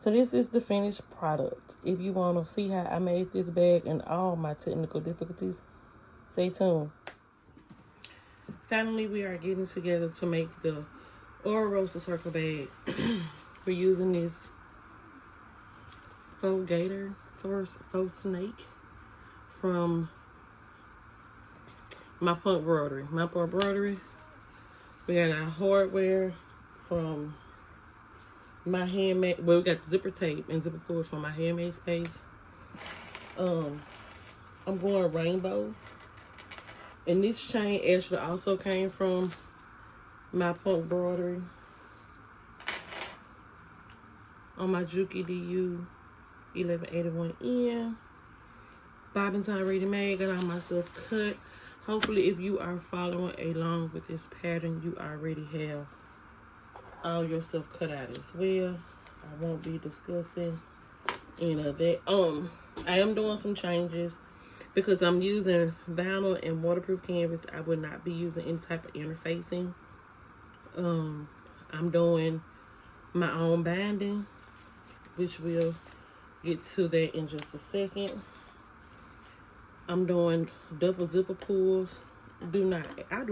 So this is the finished product. If you want to see how I made this bag and all my technical difficulties, stay tuned. Finally, we are getting together to make the Oro Rosa circle bag. We're using this faux gator, faux snake from my punk broderie. My punk broderie. We got our hardware from my handmade. Well, we got the zipper tape and zipper pulls from my handmade space. I'm going rainbow. And this chain actually also came from my punk broderie on my Juki DU 1181N. Bobbins already made, got all my stuff cut. Hopefully, if you are following along with this pattern, you already have all your stuff cut out as well. I won't be discussing any of that. I am doing some changes because I'm using vinyl and waterproof canvas. I would not be using any type of interfacing. I'm doing my own binding, which we'll get to that in just a second. I'm doing double zipper pulls. I do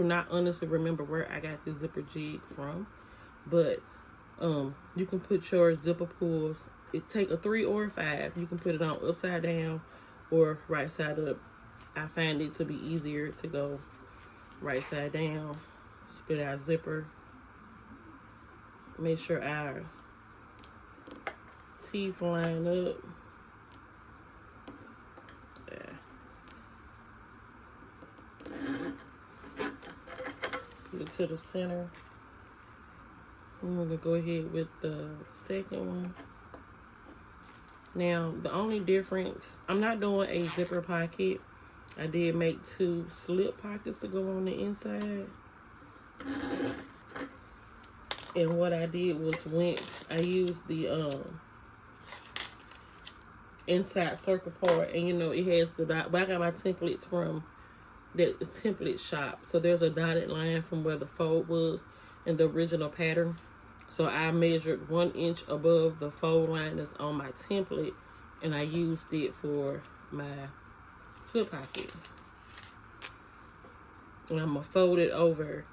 not honestly remember where I got the zipper jig from, but you can put your zipper pulls. It take a 3 or a 5. You can put it on upside down or right side up. I find it to be easier to go right side down. Split our zipper. Make sure our teeth line up. Put it to the center. I'm gonna go ahead with the second one. Now, the only difference, I'm not doing a zipper pocket. I did make 2 slip pockets to go on the inside. And what I did was I used the inside circle part, and you know, it has the dot, but I got my templates from the template shop. So there's a dotted line from where the fold was in the original pattern. So I measured 1 inch above the fold line that's on my template, and I used it for my slip pocket. And I'm gonna fold it over.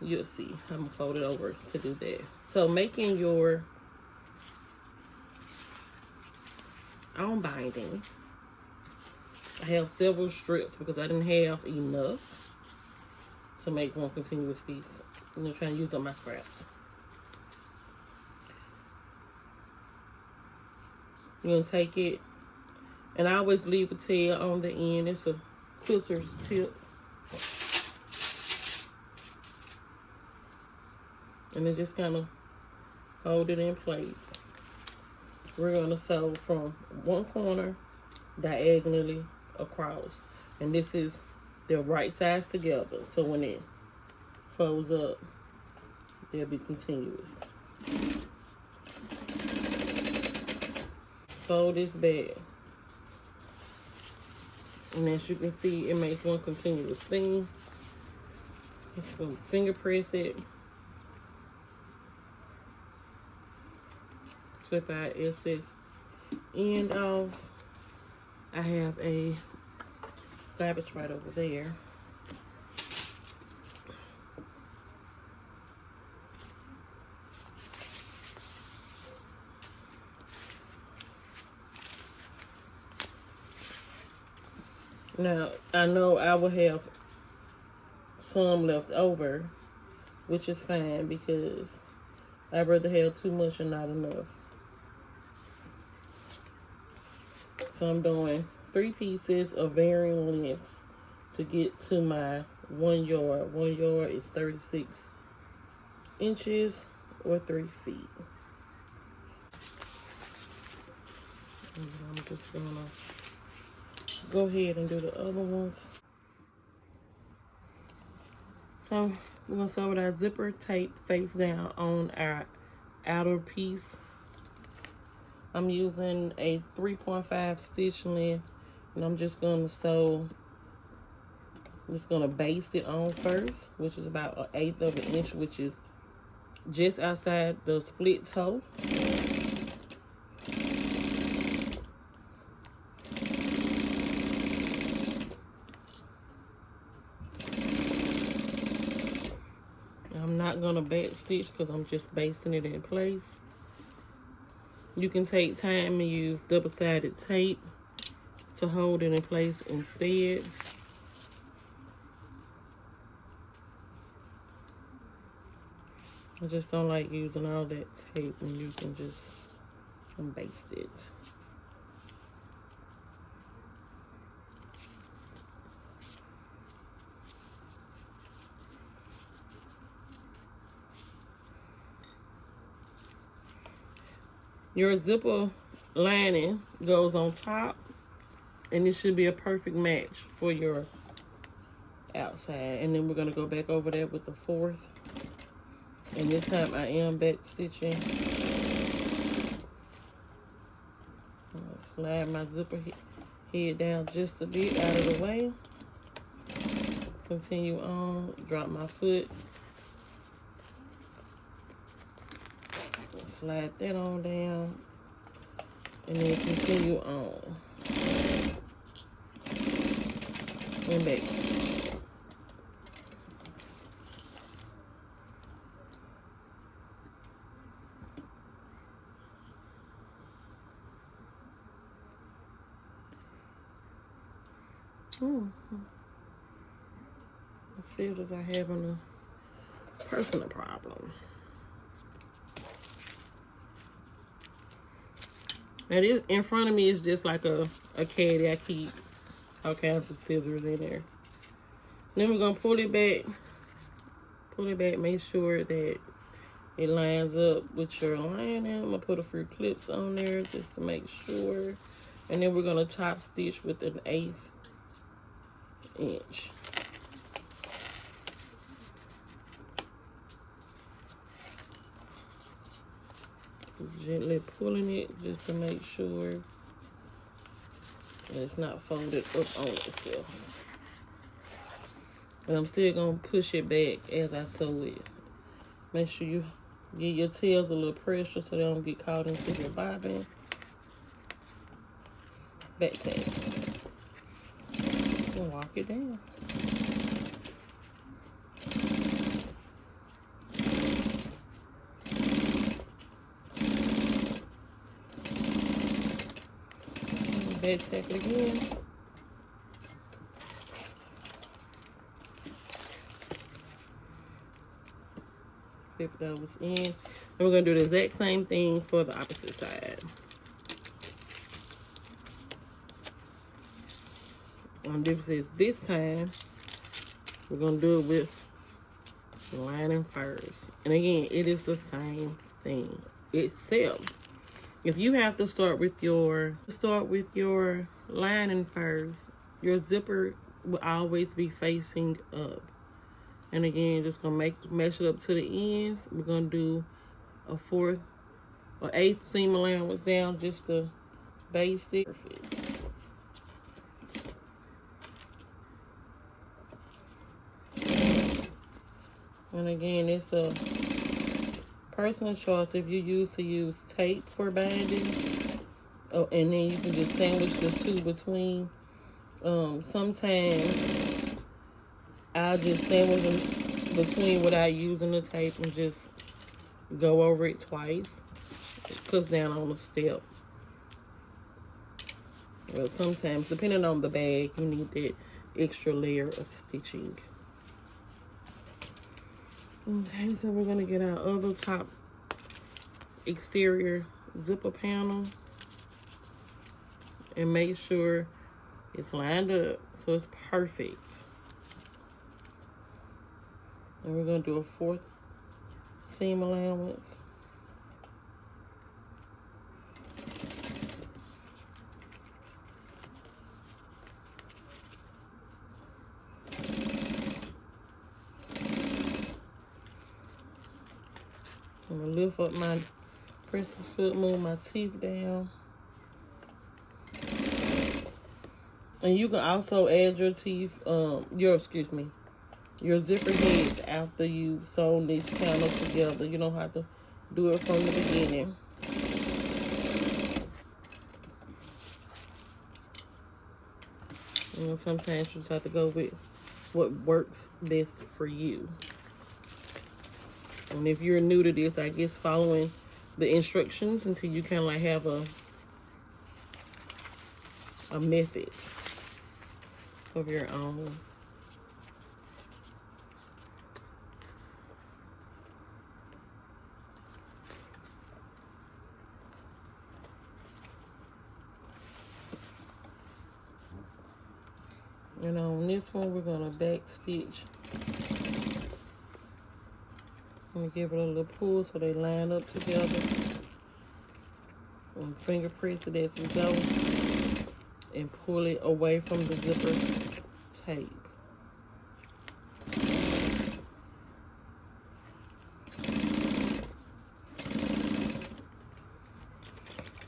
You'll see. I'm gonna fold it over to do that. So making your own binding, I have several strips because I didn't have enough to make one continuous piece. I'm trying to use up my scraps. You're gonna take it, and I always leave a tail on the end. It's a quilter's tip. And then just kind of hold it in place. We're gonna sew from one corner diagonally across. And this is the right sides together. So when it folds up, they'll be continuous. Fold this back. And as you can see, it makes one continuous thing. Just gonna finger press it. Clip our excess end off. I have a garbage right over there. Now, I know I will have some left over, which is fine because I'd rather have too much and not enough. So I'm doing 3 pieces of varying lengths to get to my 1 yard. 1 yard is 36 inches or 3 feet. And I'm just gonna go ahead and do the other ones. So we're gonna sew with our zipper tape face down on our outer piece. I'm using a 3.5 stitch length, and I'm just gonna sew. Just gonna baste it on first, which is about 1/8 of an inch, which is just outside the split toe. back stitch because I'm just basting it in place. You can take time and use double-sided tape to hold it in place instead. I just don't like using all that tape when you can just baste it. Your zipper lining goes on top, and it should be a perfect match for your outside. And then we're gonna go back over there with the fourth. And this time I am back stitching. I'm gonna slide my zipper head down just a bit out of the way. Continue on, drop my foot. Slide that on down. And then continue on. And back. The scissors are having a personal problem. Now this in front of me is just like a caddy. I keep all kinds of scissors in there. Then we're gonna pull it back. Pull it back, make sure that it lines up with your lining. I'm gonna put a few clips on there just to make sure. And then we're gonna top stitch with an 1/8 inch. Gently pulling it just to make sure it's not folded up on itself. And I'm still gonna push it back as I sew it. Make sure you give your tails a little pressure so they don't get caught into your bobbin. Back tag. And walk it down. Back tag it again. Flip those in. And we're gonna do the exact same thing for the opposite side. And this time, we're gonna do it with the lining first. And again, it is the same thing itself. If you have to start with your lining first, your zipper will always be facing up. And again, just gonna mesh it up to the ends. We're gonna do a 4th or 8th seam allowance down just to baste it. Perfect. And again, it's a personal choice if you use tape for binding. Oh, and then you can just sandwich the two between. Sometimes I'll just sandwich them between without using the tape and just go over it twice. It puts down on the step. Well, sometimes, depending on the bag, you need that extra layer of stitching. Okay, so we're gonna get our other top exterior zipper panel and make sure it's lined up so it's perfect. And we're gonna do a 4th seam allowance. I'm gonna lift up my press the foot, move my teeth down. And you can also add your teeth, your zipper heads after you've sewn these panels together. You don't have to do it from the beginning. And sometimes you just have to go with what works best for you. And if you're new to this, I guess following the instructions until you kind of like have a method of your own. And on this one, we're gonna back stitch. I'm gonna give it a little pull so they line up together. And finger press it as we go. And pull it away from the zipper tape.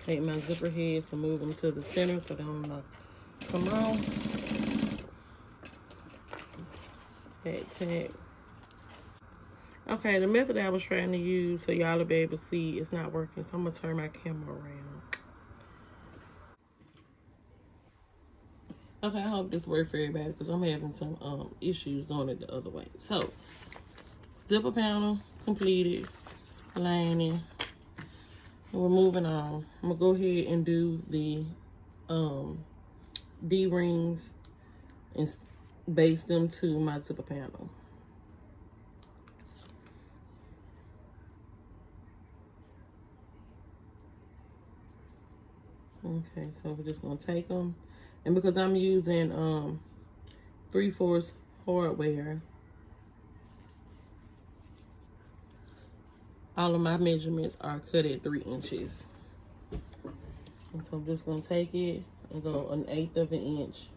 Take my zipper heads and move them to the center so they don't come on. Back tag. Okay, the method I was trying to use so y'all will be able to see it's not working, so I'm gonna turn my camera around. Okay, I hope this works for everybody because I'm having some issues doing it the other way. So, zipper panel completed, lining, and we're moving on. I'm gonna go ahead and do the D-rings and base them to my zipper panel. Okay, so we're just gonna take them, and because I'm using 3/4 hardware, all of my measurements are cut at 3 inches. And so I'm just gonna take it and go 1/8 of an inch.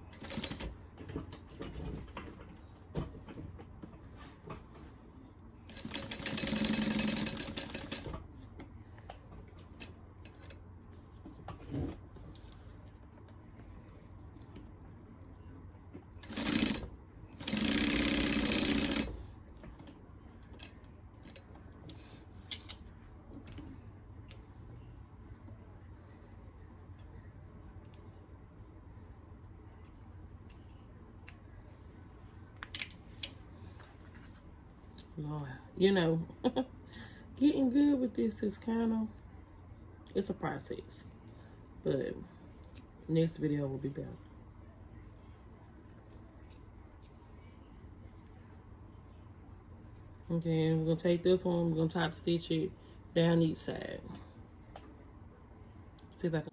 Lord, you know, getting good with this is kind of, it's a process, but next video will be better. Okay, we're gonna take this one, we're gonna top stitch it down each side. See if I can.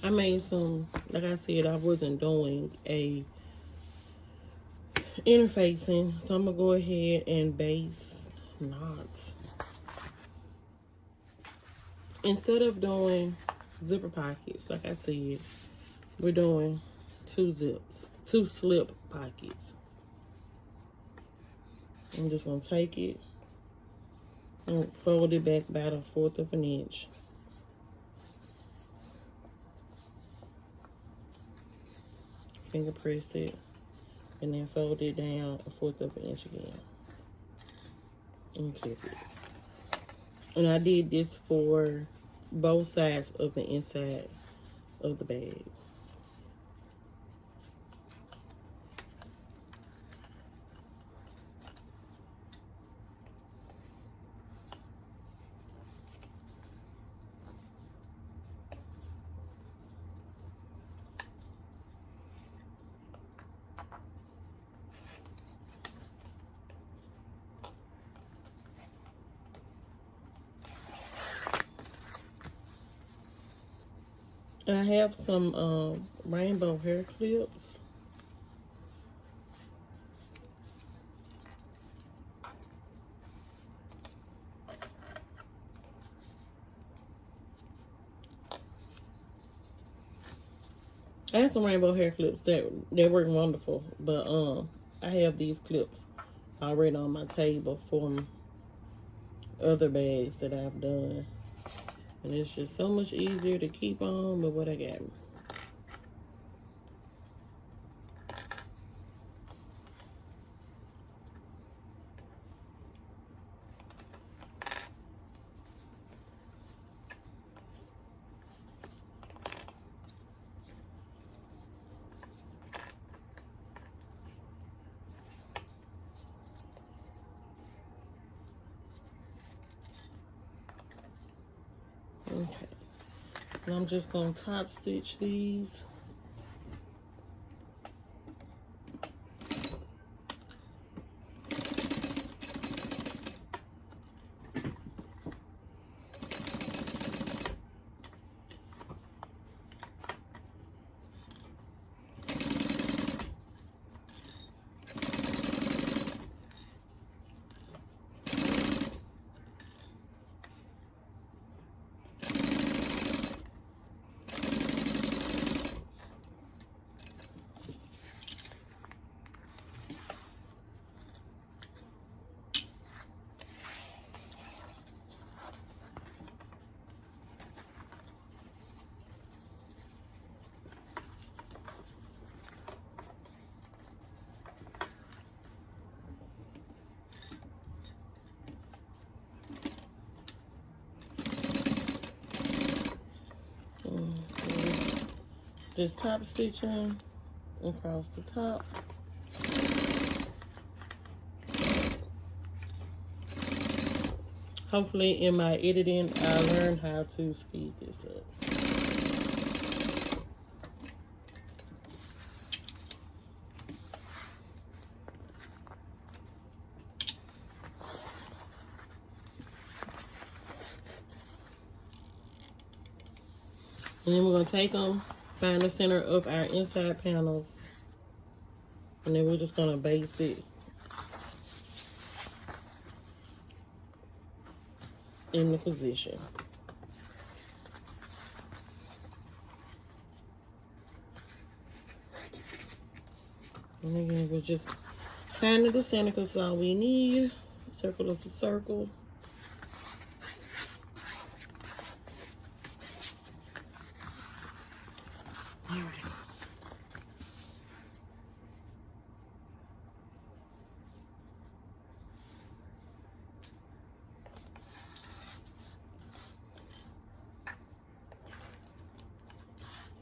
I made some, like I said, I wasn't doing a interfacing, so I'm gonna go ahead and base knots. Instead of doing zipper pockets, like I said, we're doing 2 slip pockets. I'm just gonna take it and fold it back about 1/4 of an inch. Finger press it, and then fold it down 1/4 of an inch again. And clip it. And I did this for both sides of the inside of the bag. I have some rainbow hair clips. I have some rainbow hair clips that they work wonderful, but I have these clips already on my table from other bags that I've done. And it's just so much easier to keep on with what I got. Okay. And I'm just going to top stitch these. Just top stitching across the top. Hopefully in my editing, I learned how to speed this up. And then we're going to take them, find the center of our inside panels, and then we're just going to base it in the position. And again, we're just finding the center because that's all we need. Circle is a circle. All right.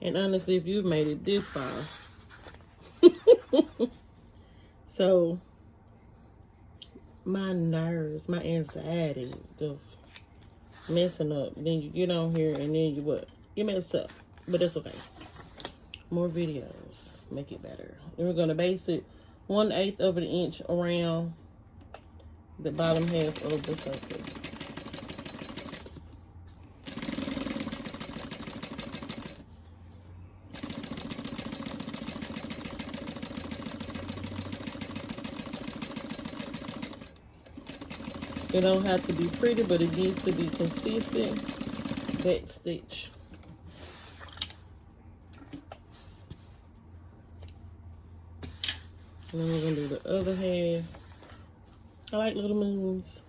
And honestly, if you've made it this far, so my nerves, my anxiety, the messing up, then you get on here and then you what? You mess up, but it's okay. More videos, make it better. Then we're gonna base it 1/8 of an inch around the bottom half of the circle. It don't have to be pretty, but it needs to be consistent. Back stitch. And then we're gonna do the other half. I like little moons.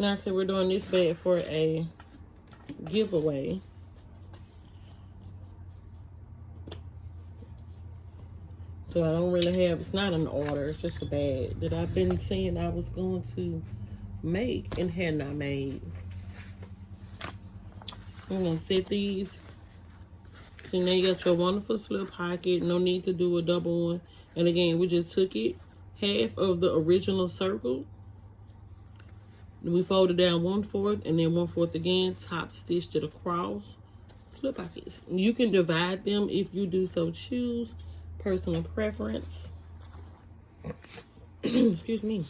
Now I said we're doing this bag for a giveaway. So I don't really have, it's not an order, it's just a bag that I've been saying I was going to make and had not made. I'm going to set these. So now you got your wonderful slip pocket. No need to do a double one. And again, we just took it half of the original circle. We folded down 1/4 and then 1/4 again, top stitched it across. Slip pockets. You can divide them if you do so choose. Personal preference. Excuse me.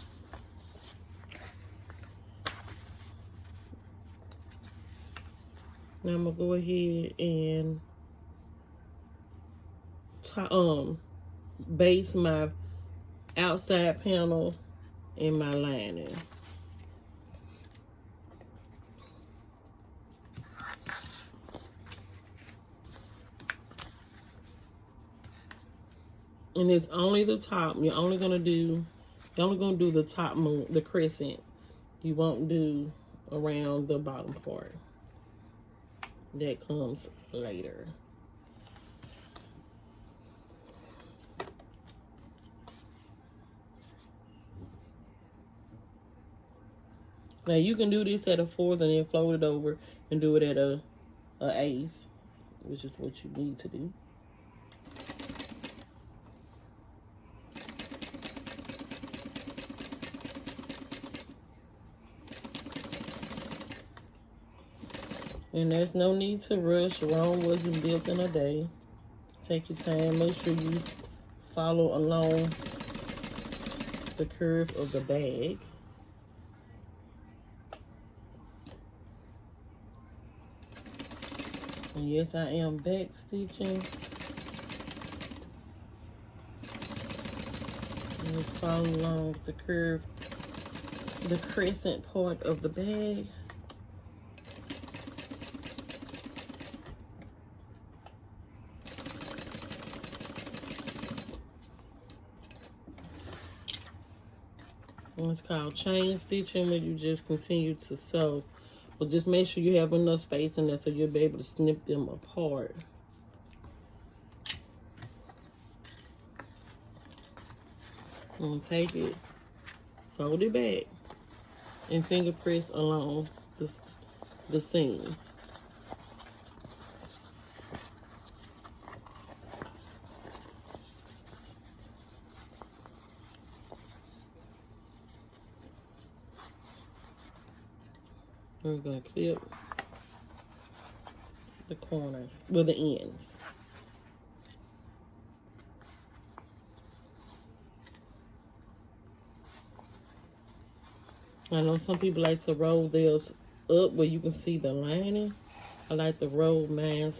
Now I'm gonna go ahead and base my outside panel in my lining. And it's only the top. You're only gonna do the top moon, the crescent. You won't do around the bottom part. That comes later. Now you can do this at a 4th and then fold it over and do it at a 1/8, which is what you need to do. And there's no need to rush. Rome wasn't built in a day. Take your time. Make sure you follow along the curve of the bag. And yes, I am back stitching. And just follow along the curve, the crescent part of the bag. And it's called chain stitching, where you just continue to sew. But just make sure you have enough space in there so you'll be able to snip them apart. And take it, fold it back, and finger press along the seam. We're going to clip the corners, well, the ends. I know some people like to roll theirs up where you can see the lining. I like to roll mine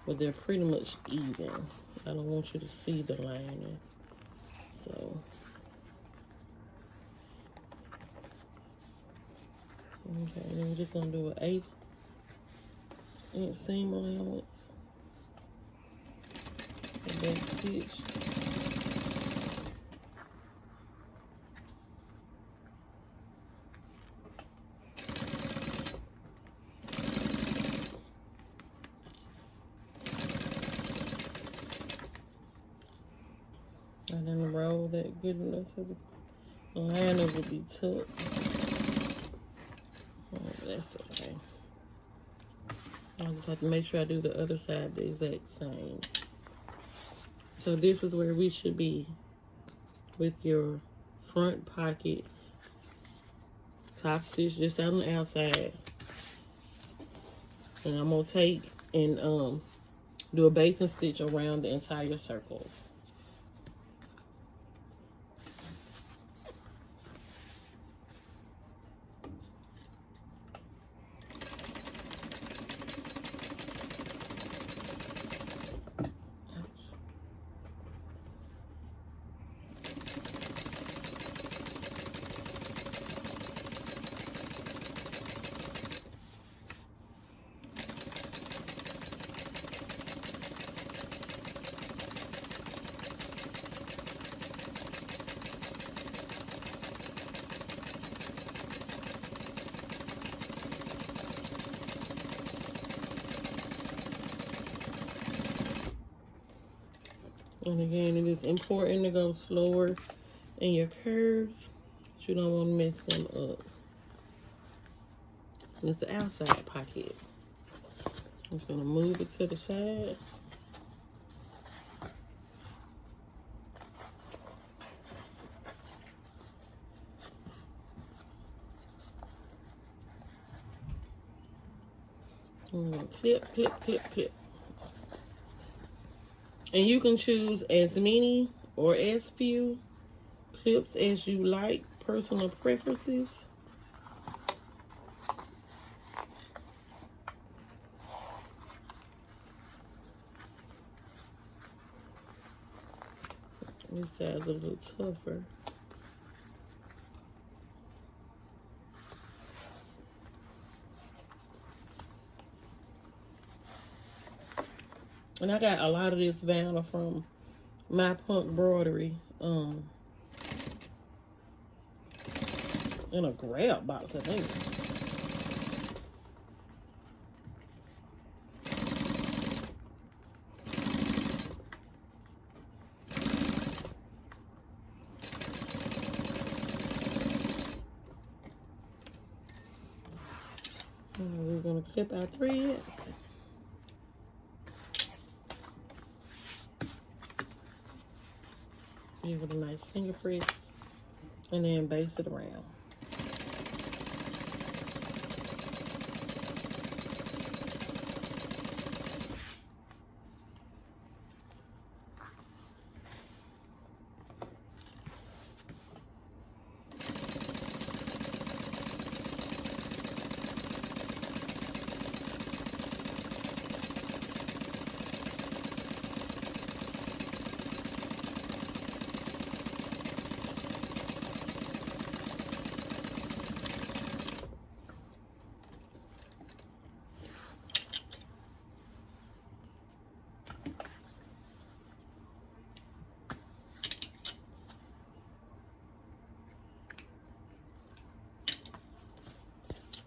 where they're pretty much even. I don't want you to see the lining. So, okay, then we're just going to do an 1/8 seam allowance. A back stitch. And then roll that good enough so the liner will be tucked. Oh, that's okay. I just have to make sure I do the other side the exact same. So this is where we should be with your front pocket. Top stitch just on the outside. And I'm going to take and do a basting stitch around the entire circle. And again, it is important to go slower in your curves. You don't want to mess them up. And it's the outside pocket. I'm just going to move it to the side. I'm going to clip, clip, clip, clip. And you can choose as many or as few clips as you like, personal preferences. This side's a little tougher. And I got a lot of this vinyl from My Punk Broderie in a grab box, I think. Clip our threads. Give it a nice finger press. And then base it around.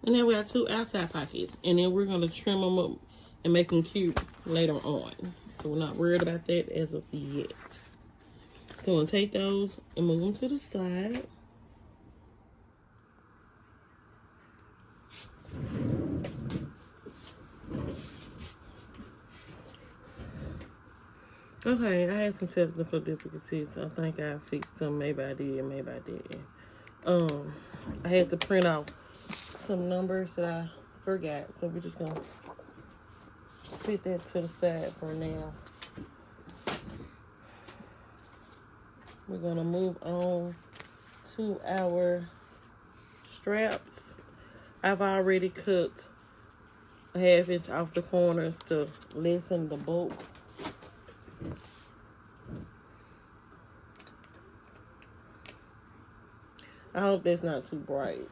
And then we have 2 outside pockets. And then we're going to trim them up and make them cute later on. So we're not worried about that as of yet. So we'll take those and move them to the side. Okay, I had some technical difficulties. I think I fixed them. Maybe I did, maybe I didn't. I had to print out some numbers that I forgot. So we're just gonna sit that to the side for now. We're gonna move on to our straps. I've already cut a 1/2 inch off the corners to lessen the bulk. I hope that's not too bright.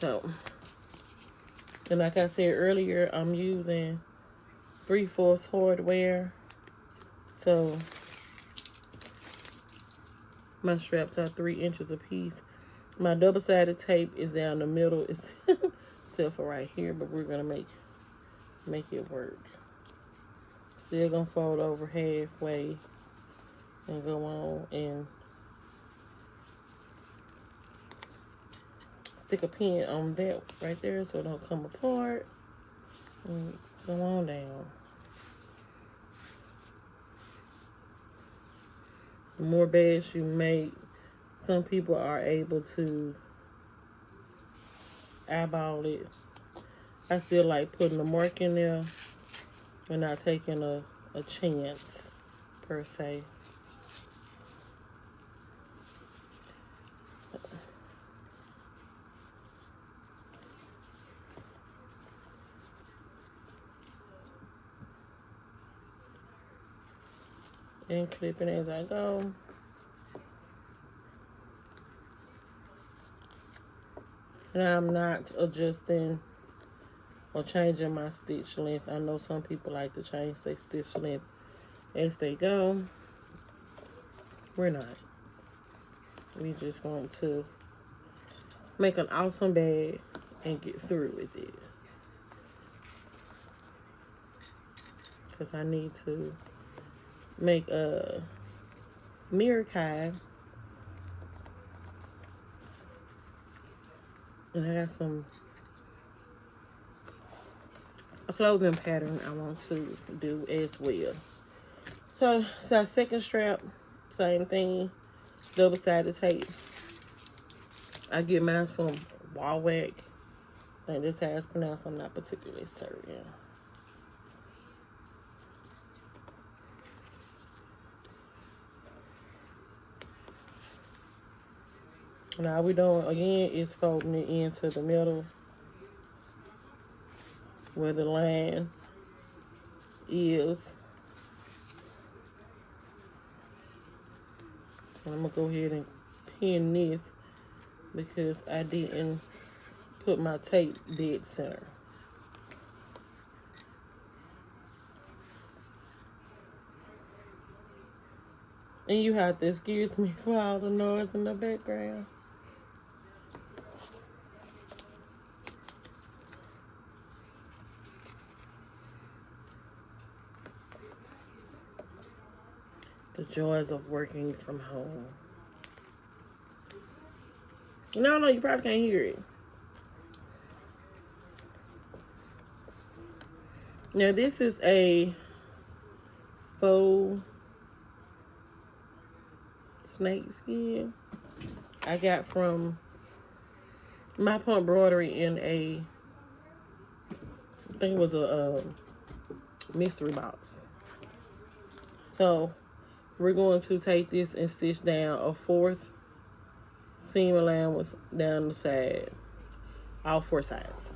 So, and like I said earlier, I'm using 3/4 hardware. So, my straps are 3 inches a piece. My double-sided tape is down the middle. It's except for right here, but we're gonna make it work. Still gonna fold over halfway and go on and stick a pin on that right there so it don't come apart. And go on down. The more bags you make, some people are able to eyeball it. I still like putting a mark in there and not taking a chance per se. And clipping as I go. And I'm not adjusting or changing my stitch length. I know some people like to change their stitch length as they go. We're not. We just want to make an awesome bag and get through with it. Because I need to make a mirror kind. And I got a clothing pattern I want to do as well. So our second strap, same thing, double-sided tape. I get mine from Walwack. I think that's how it's pronounced. I'm not particularly certain. Now all we're doing again is folding it into the middle where the line is. And I'm gonna go ahead and pin this because I didn't put my tape dead center. And you have to excuse me for all the noise in the background. The joys of working from home. No, you probably can't hear it. Now this is a faux snake skin I got from My Point Broderie in a, I think it was a mystery box. So we're going to take this and stitch down a 4th seam allowance down the side, all 4 sides.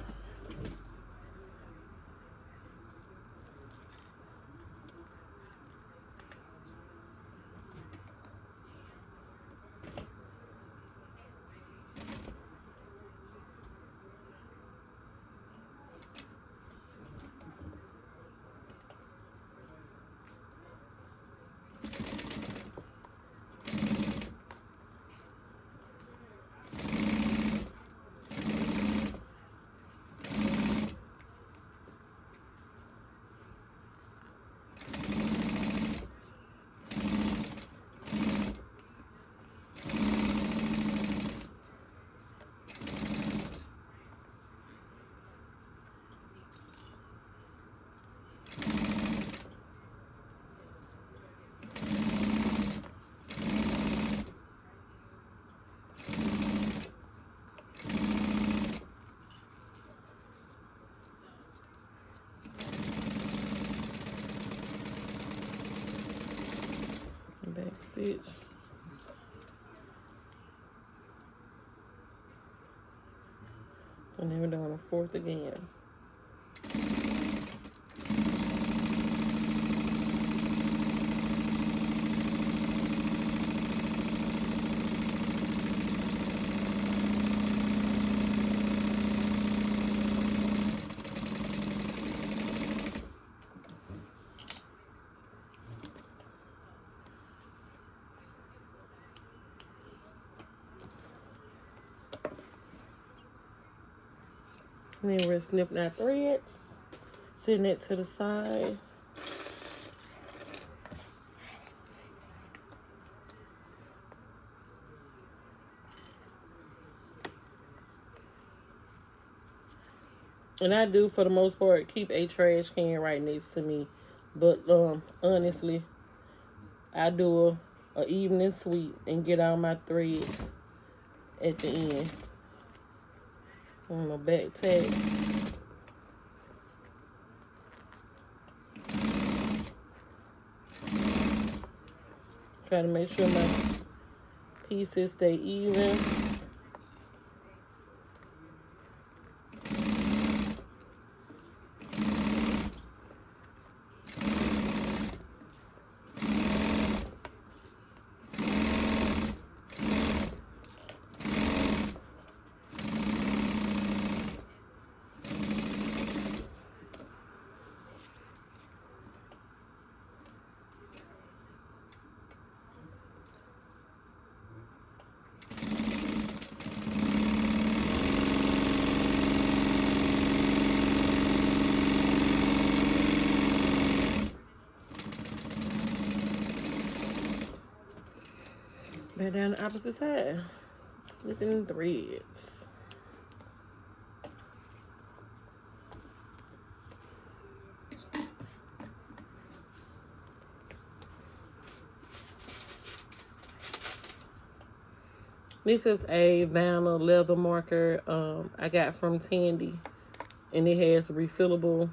Back stitch. And then we're doing a 4th again. And then we're snipping our threads, setting it to the side. And I do, for the most part, keep a trash can right next to me. But honestly, I do a evening sweep and get all my threads at the end. On the back tag. Try to make sure my pieces stay even. Back down the opposite side. Slipping threads. This is a vinyl leather marker I got from Tandy. And it has refillable.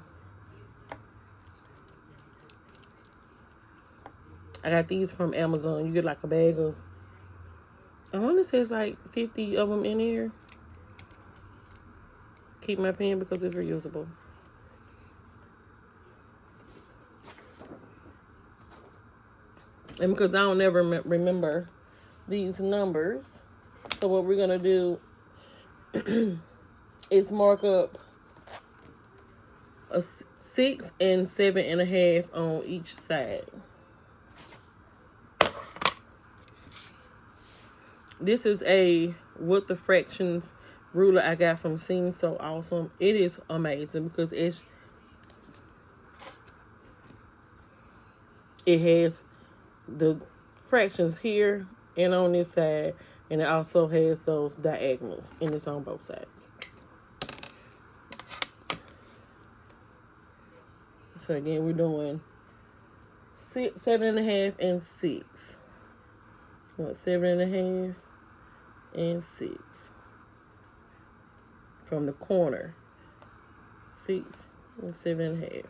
I got these from Amazon. You get like a bag of, I want to say it's like 50 of them in here. Keep my pen because it's reusable. And because I don't ever remember these numbers. So what we're going to do is mark up a 6 and 7.5 on each side. This is a What the Fractions ruler I got from Seam So Awesome. It is amazing because it has the fractions here and on this side, and it also has those diagonals, and it's on both sides. So again, we're doing 6, 7.5, and 6. What, 7.5 and 6 from the corner. 6 and 7.5.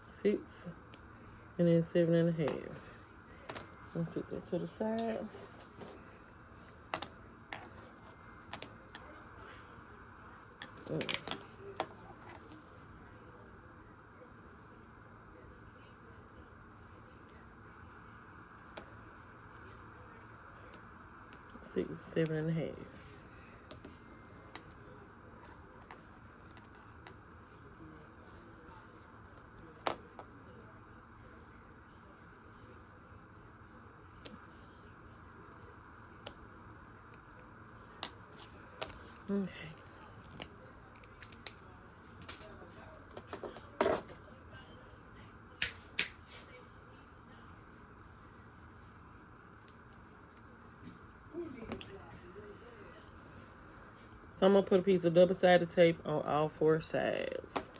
Six and then 7.5. Let's set that to the side. Mm. Six, 7.5. Okay. So I'm going to put a piece of double-sided tape on all 4 sides.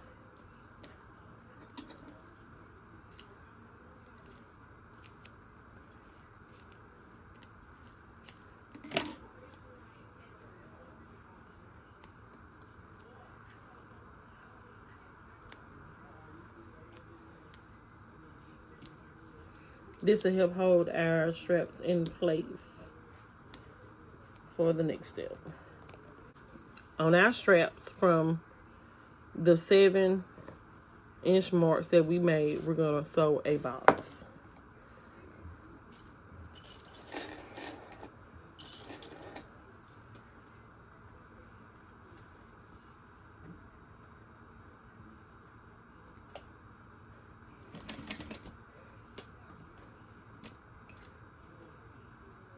This will help hold our straps in place for the next step. On our straps from the 7-inch marks that we made, we're going to sew a box.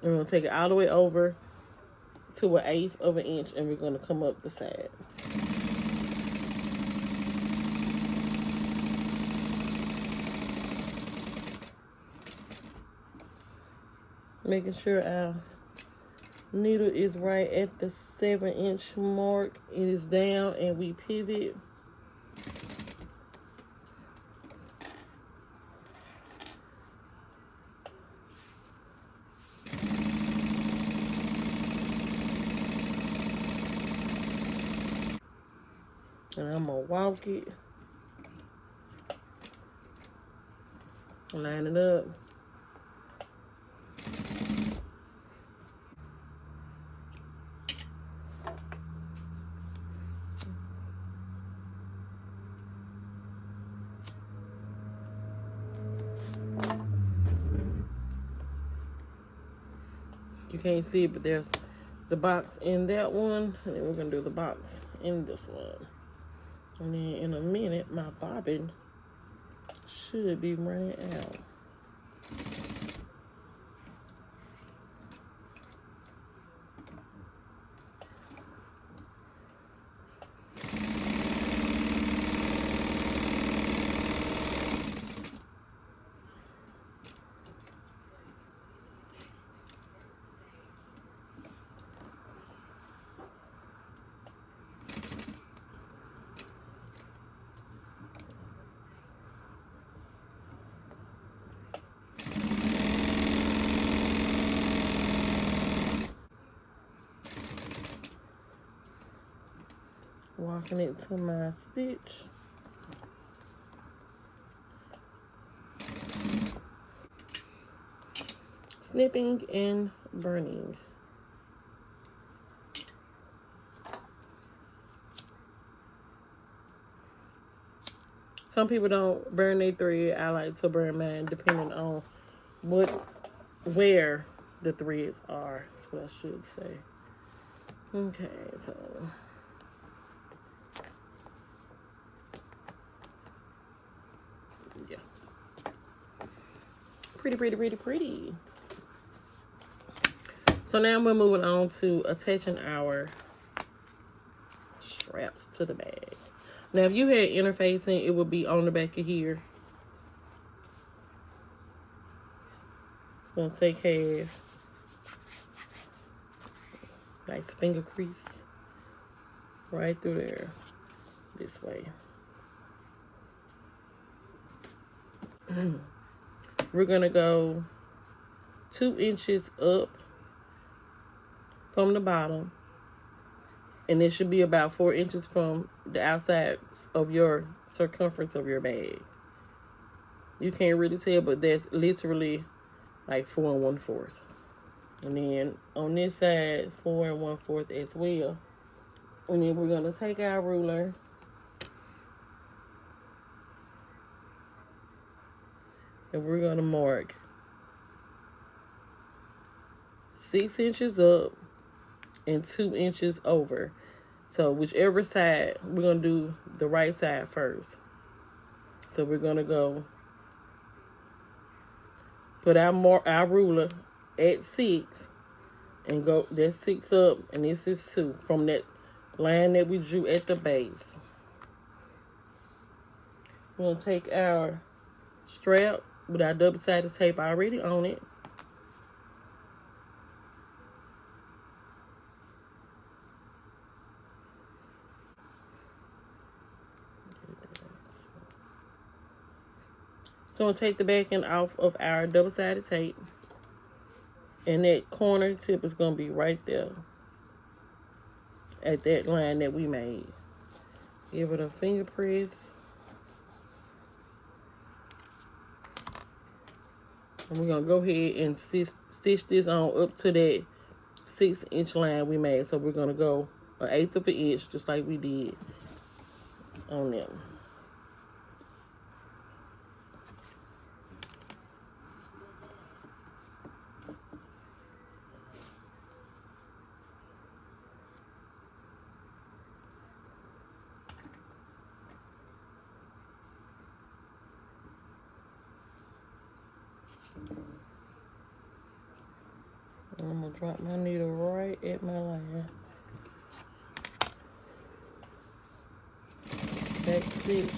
And we're going to take it all the way over to 1/8 of an inch, and we're going to come up the side. Making sure our needle is right at the 7-inch mark. It is down and we pivot. And I'm gonna walk it, line it up. You can't see it, but there's the box in that one, and then we're gonna do the box in this one. And then in a minute, my bobbin should be running out. Walking it to my stitch. Snipping and burning. Some people don't burn their thread. I like to burn mine depending on where the threads are. That's what I should say. Okay, so yeah. Pretty, pretty, pretty, pretty. So now we're moving on to attaching our straps to the bag. Now, if you had interfacing, it would be on the back of here. Gonna take half. Nice finger crease. Right through there. This way. We're gonna go 2 inches up from the bottom, and it should be about 4 inches from the outside of your circumference of your bag. You can't really tell, but that's literally like 4 1/4. And then on this side, 4 1/4 as well. And then we're gonna take our ruler and we're gonna mark 6 inches up and 2 inches over. So whichever side, we're gonna do the right side first. So we're gonna go put our ruler at 6 and go, that's 6 up and this is 2 from that line that we drew at the base. We're gonna take our strap with our double-sided tape already on it. So I'm gonna take the backing off of our double-sided tape, and that corner tip is gonna be right there at that line that we made. Give it a finger press. And we're gonna go ahead and stitch this on up to that 6-inch line we made. So we're gonna go 1/8 of an inch, just like we did on them. I'm gonna drop my needle right at my line. Back stitch.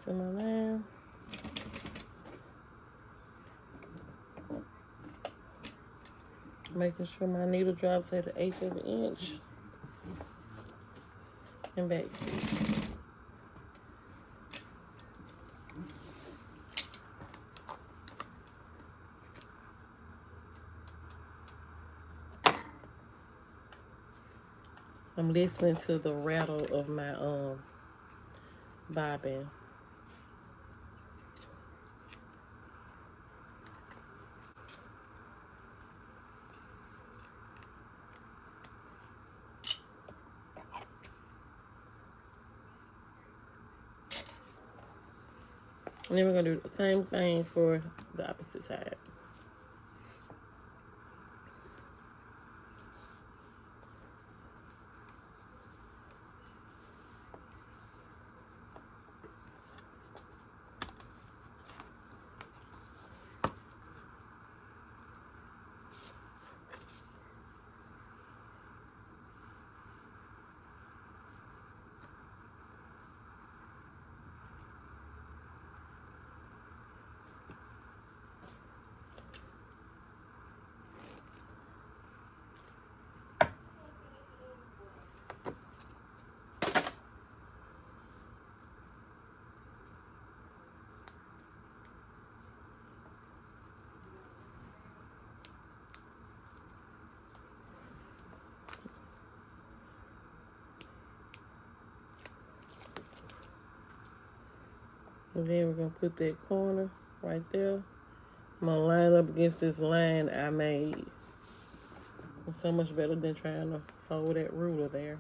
To my line. Making sure my needle drops at 1/8 of an inch. And back stitch. I'm listening to the rattle of my bobbin. And then we're gonna do the same thing for the opposite side. And then we're gonna put that corner right there. I'm gonna line up against this line I made. It's so much better than trying to hold that ruler there.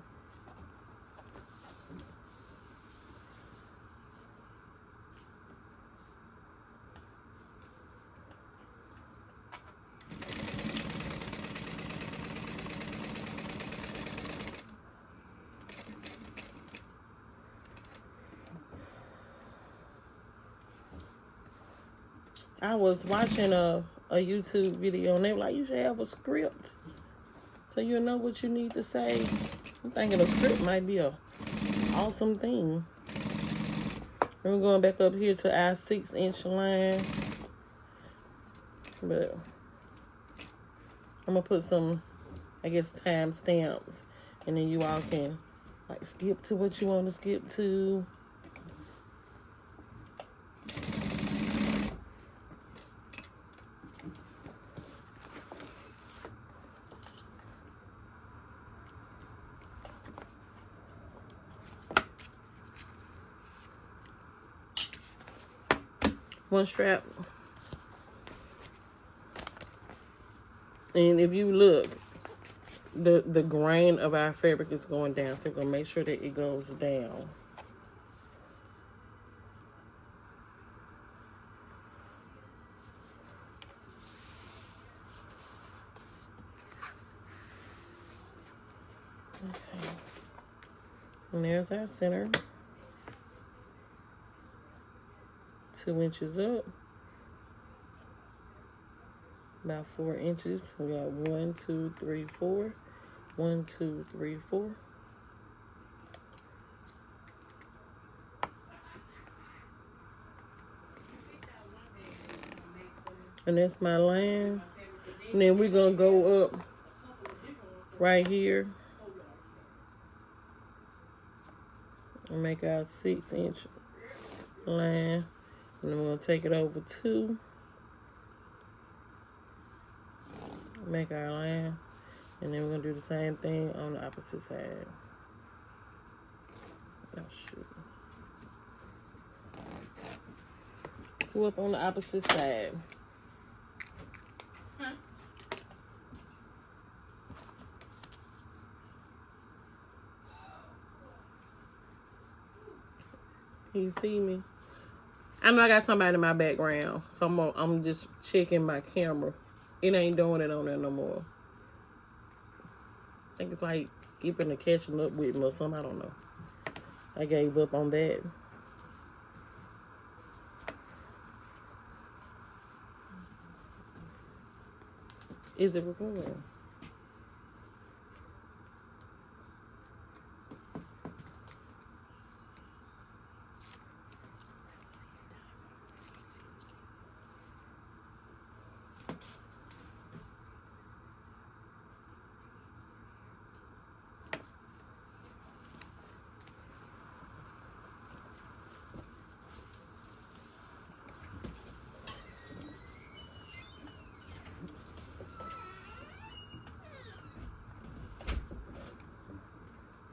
I was watching a YouTube video and they were like, you should have a script so you know what you need to say. I'm thinking a script might be a awesome thing. And we're going back up here to our 6-inch line. But I'm going to put some, I guess, time stamps. And then you all can, like, skip to what you want to skip to. One strap. And if you look, the grain of our fabric is going down, so we're going to make sure that it goes down. Okay. And there's our center. 2 inches up. About 4 inches. We got 1, 2, 3, 4. 1, 2, 3, 4. And that's my line. And then we're going to go up right here and make our 6-inch line. And then we're going to take it over 2. Make our line. And then we're going to do the same thing on the opposite side. Oh, shoot. 2 up on the opposite side. Can you see me? I know I got somebody in my background, so I'm just checking my camera. It ain't doing it on there no more. I think it's like skipping and catching up with me or something. I don't know. I gave up on that. Is it recording?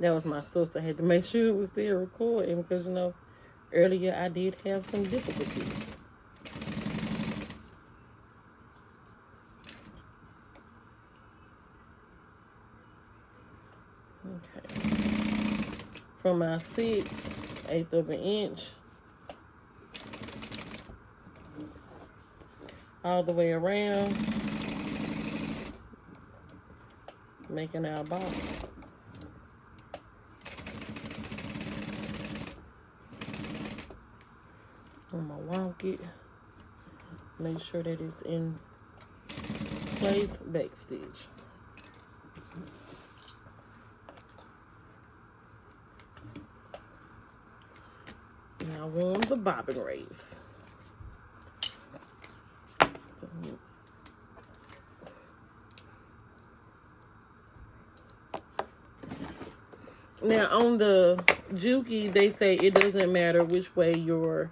That was my sister. I had to make sure it was still recording because, you know, earlier I did have some difficulties. Okay. From my 6/8 of an inch all the way around, making our box. I'm gonna walk it, make sure that it's in place, back stitch. Now we're on the bobbin race. Now on the Juki, they say it doesn't matter which way your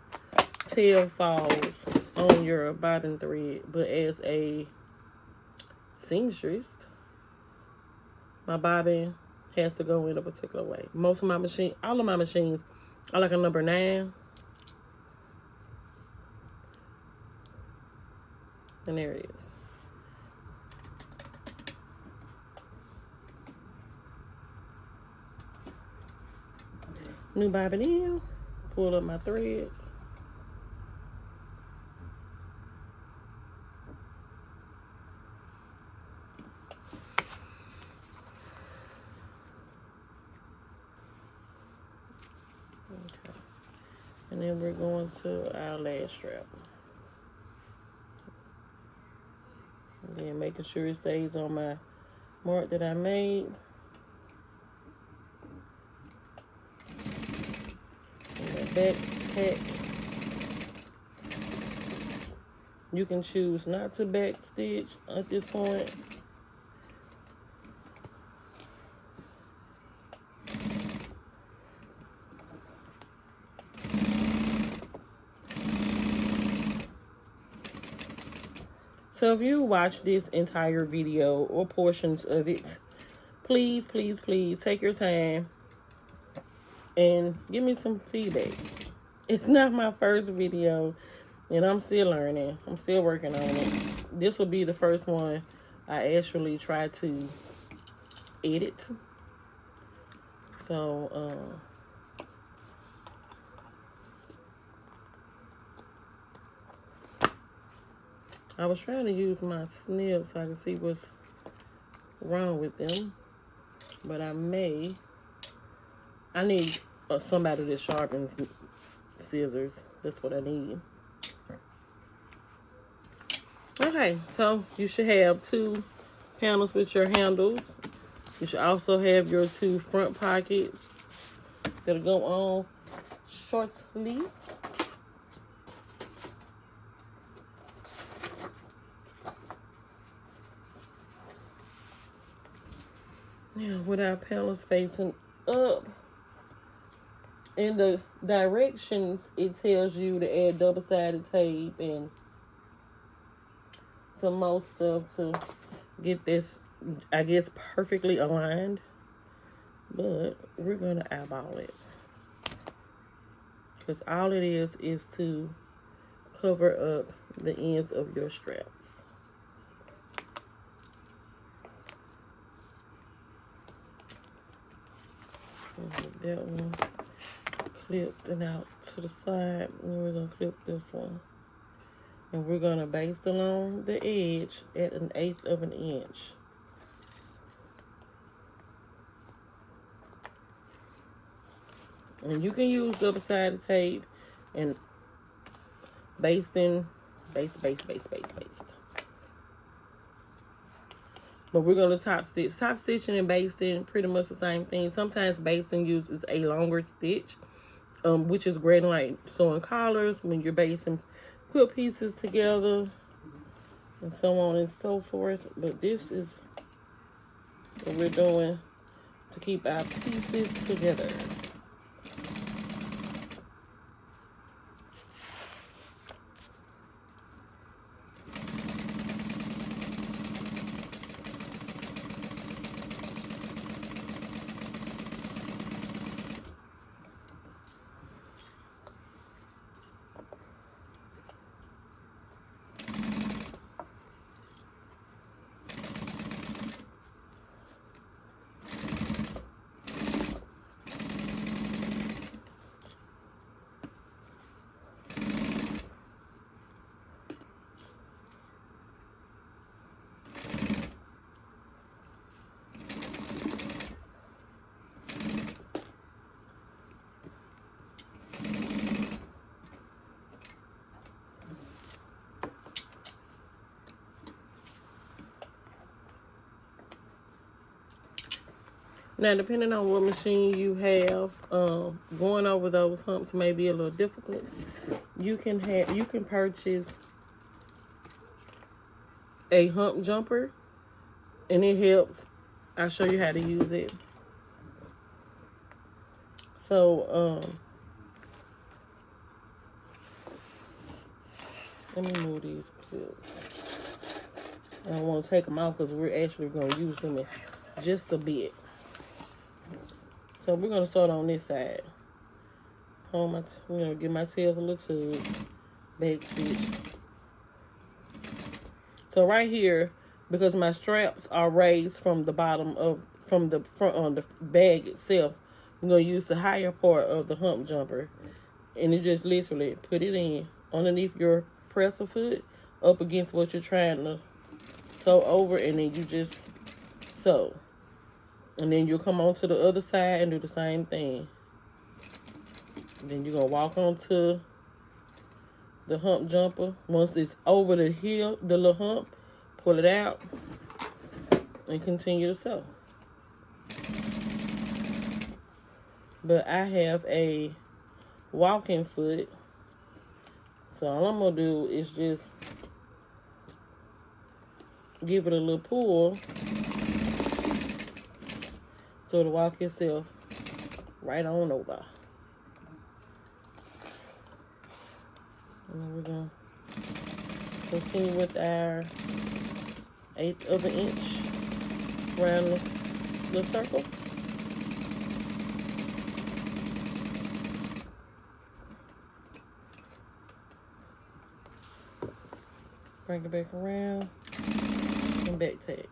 tail falls on your bobbin thread, but as a seamstress, my bobbin has to go in a particular way. Most of my machine, all of my machines are like a number 9. And there it is. New bobbin in, pull up my threads. Okay. And then we're going to our last strap. Then making sure it stays on my mark that I made. And the back tack. You can choose not to back stitch at this point. So if you watch this entire video or portions of it, please, please, please take your time and give me some feedback. It's not my first video, and I'm still learning. I'm still working on it. This will be the first one I actually try to edit. So, I was trying to use my snips so I can see what's wrong with them. But I need somebody that sharpens scissors. That's what I need. Okay, so you should have 2 panels with your handles. You should also have your 2 front pockets that'll go on shortly. Now, with our panels facing up, in the directions, it tells you to add double-sided tape and some more stuff to get this, I guess, perfectly aligned. But we're going to eyeball it. Because all it is to cover up the ends of your straps. That one clipped and out to the side, and we're gonna clip this one, and we're gonna baste along the edge at 1/8 of an inch. And you can use double-sided tape and basting, baste. But we're going to top stitch. Top stitching and basting, pretty much the same thing. Sometimes basting uses a longer stitch, which is great in like sewing collars, when you're basting quilt pieces together, and so on and so forth. But this is what we're doing to keep our pieces together. Now, depending on what machine you have, going over those humps may be a little difficult. You can purchase a hump jumper, and it helps. I'll show you how to use it. So, let me move these clips. I don't want to take them off because we're actually going to use them in just a bit. So we're going to start on this side. We're going to give myself a little tube, back stitch. So right here, because my straps are raised from the from the front on the bag itself, I'm going to use the higher part of the hump jumper. And you just literally put it in underneath your presser foot, up against what you're trying to sew over, and then you just sew. And then you'll come on to the other side and do the same thing. And then you're going to walk onto the hump jumper. Once it's over the heel, the little hump pull it out and continue to sew. But I have a walking foot, so all I'm gonna do is just give it a little pull so to walk itself right on over. And then we're gonna continue with our 1/8 of an inch around this little circle. Bring it back around and back tag.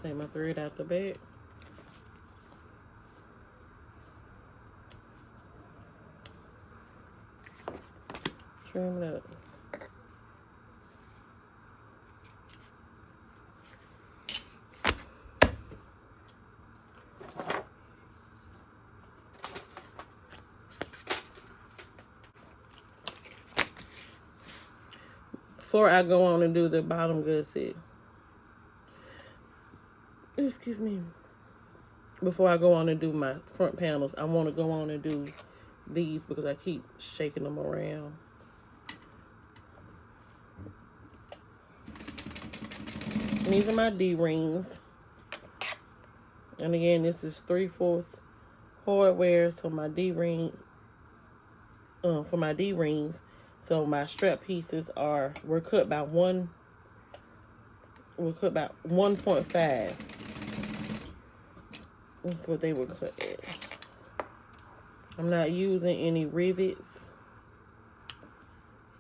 Take my thread out the back. Trim it up. Before I go on and do the bottom gusset, excuse me, before I go on and do my front panels, I want to go on and do these because I keep shaking them around. And these are my D-rings. And again, this is 3/4 hardware, so my D-rings, for my D-rings, so my strap pieces were cut by 1.5. That's what they were cut at. I'm not using any rivets,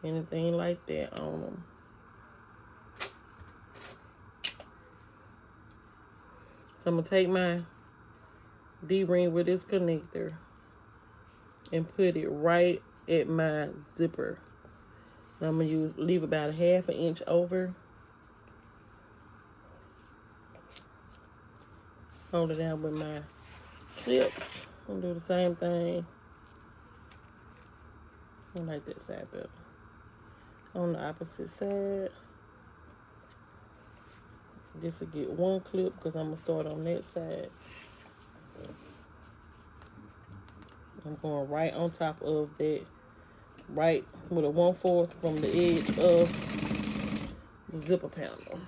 anything like that on them. So I'm gonna take my D-ring with this connector and put it right at my zipper. And I'm gonna leave about 1/2 inch over. Hold it down with my clips and do the same thing. I like that side better. On the opposite side. This will get one clip because I'm gonna start on that side. I'm going right on top of that, right with a 1/4 from the edge of the zipper panel.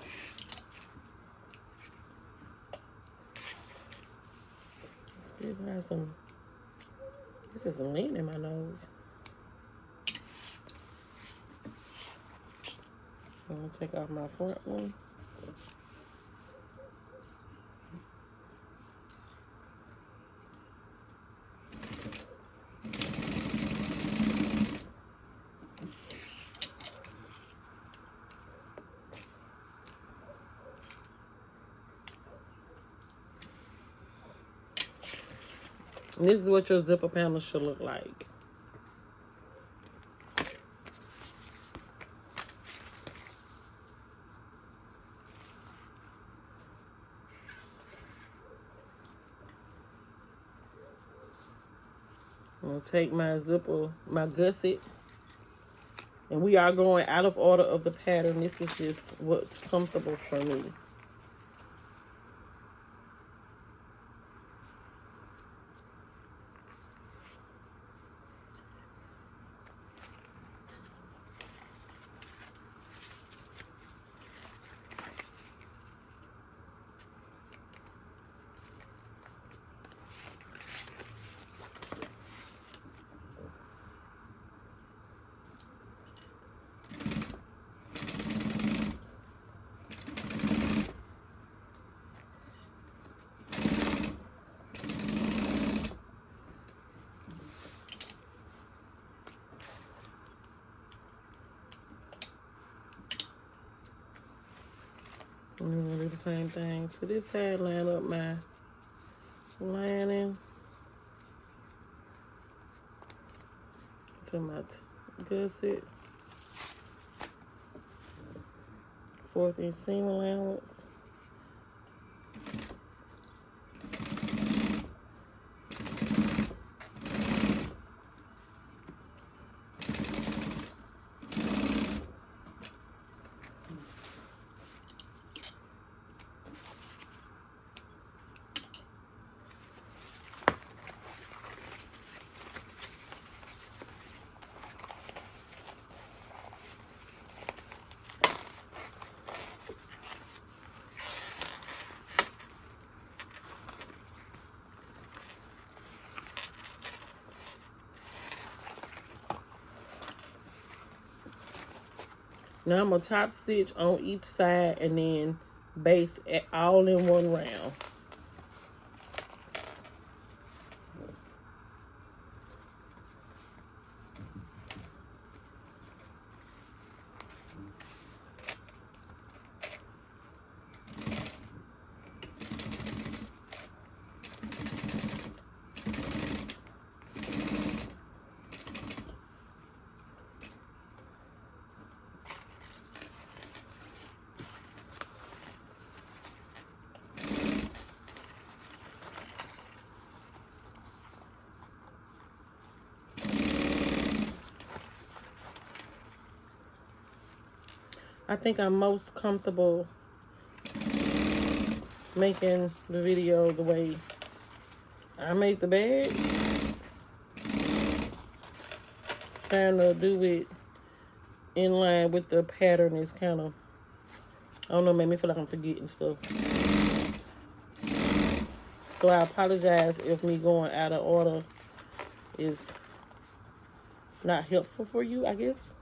This is some lean in my nose. I'm gonna take off my front one. And this is what your zipper panel should look like. I'm going to take my zipper, my gusset, and we are going out of order of the pattern. This is just what's comfortable for me. And I'm going to do the same thing to this side, line up my lining to my gusset, 1/4 inch seam allowance. Now I'm gonna top stitch on each side and then base it all in one round. I think I'm most comfortable making the video the way I make the bag. Trying to do it in line with the pattern is kind of, I don't know, made me feel like I'm forgetting stuff. So I apologize if me going out of order is not helpful for you, I guess.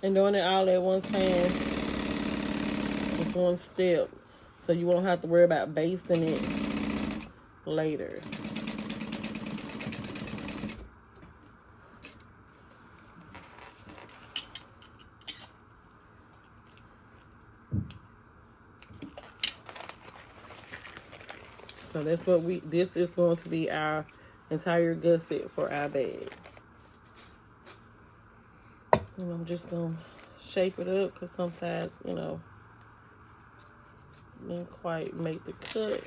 And doing it all at one time, it's one step. So you won't have to worry about basting it later. So that's what this is going to be our entire gusset for our bag. And I'm just going to shape it up because sometimes, you know, didn't quite make the cut.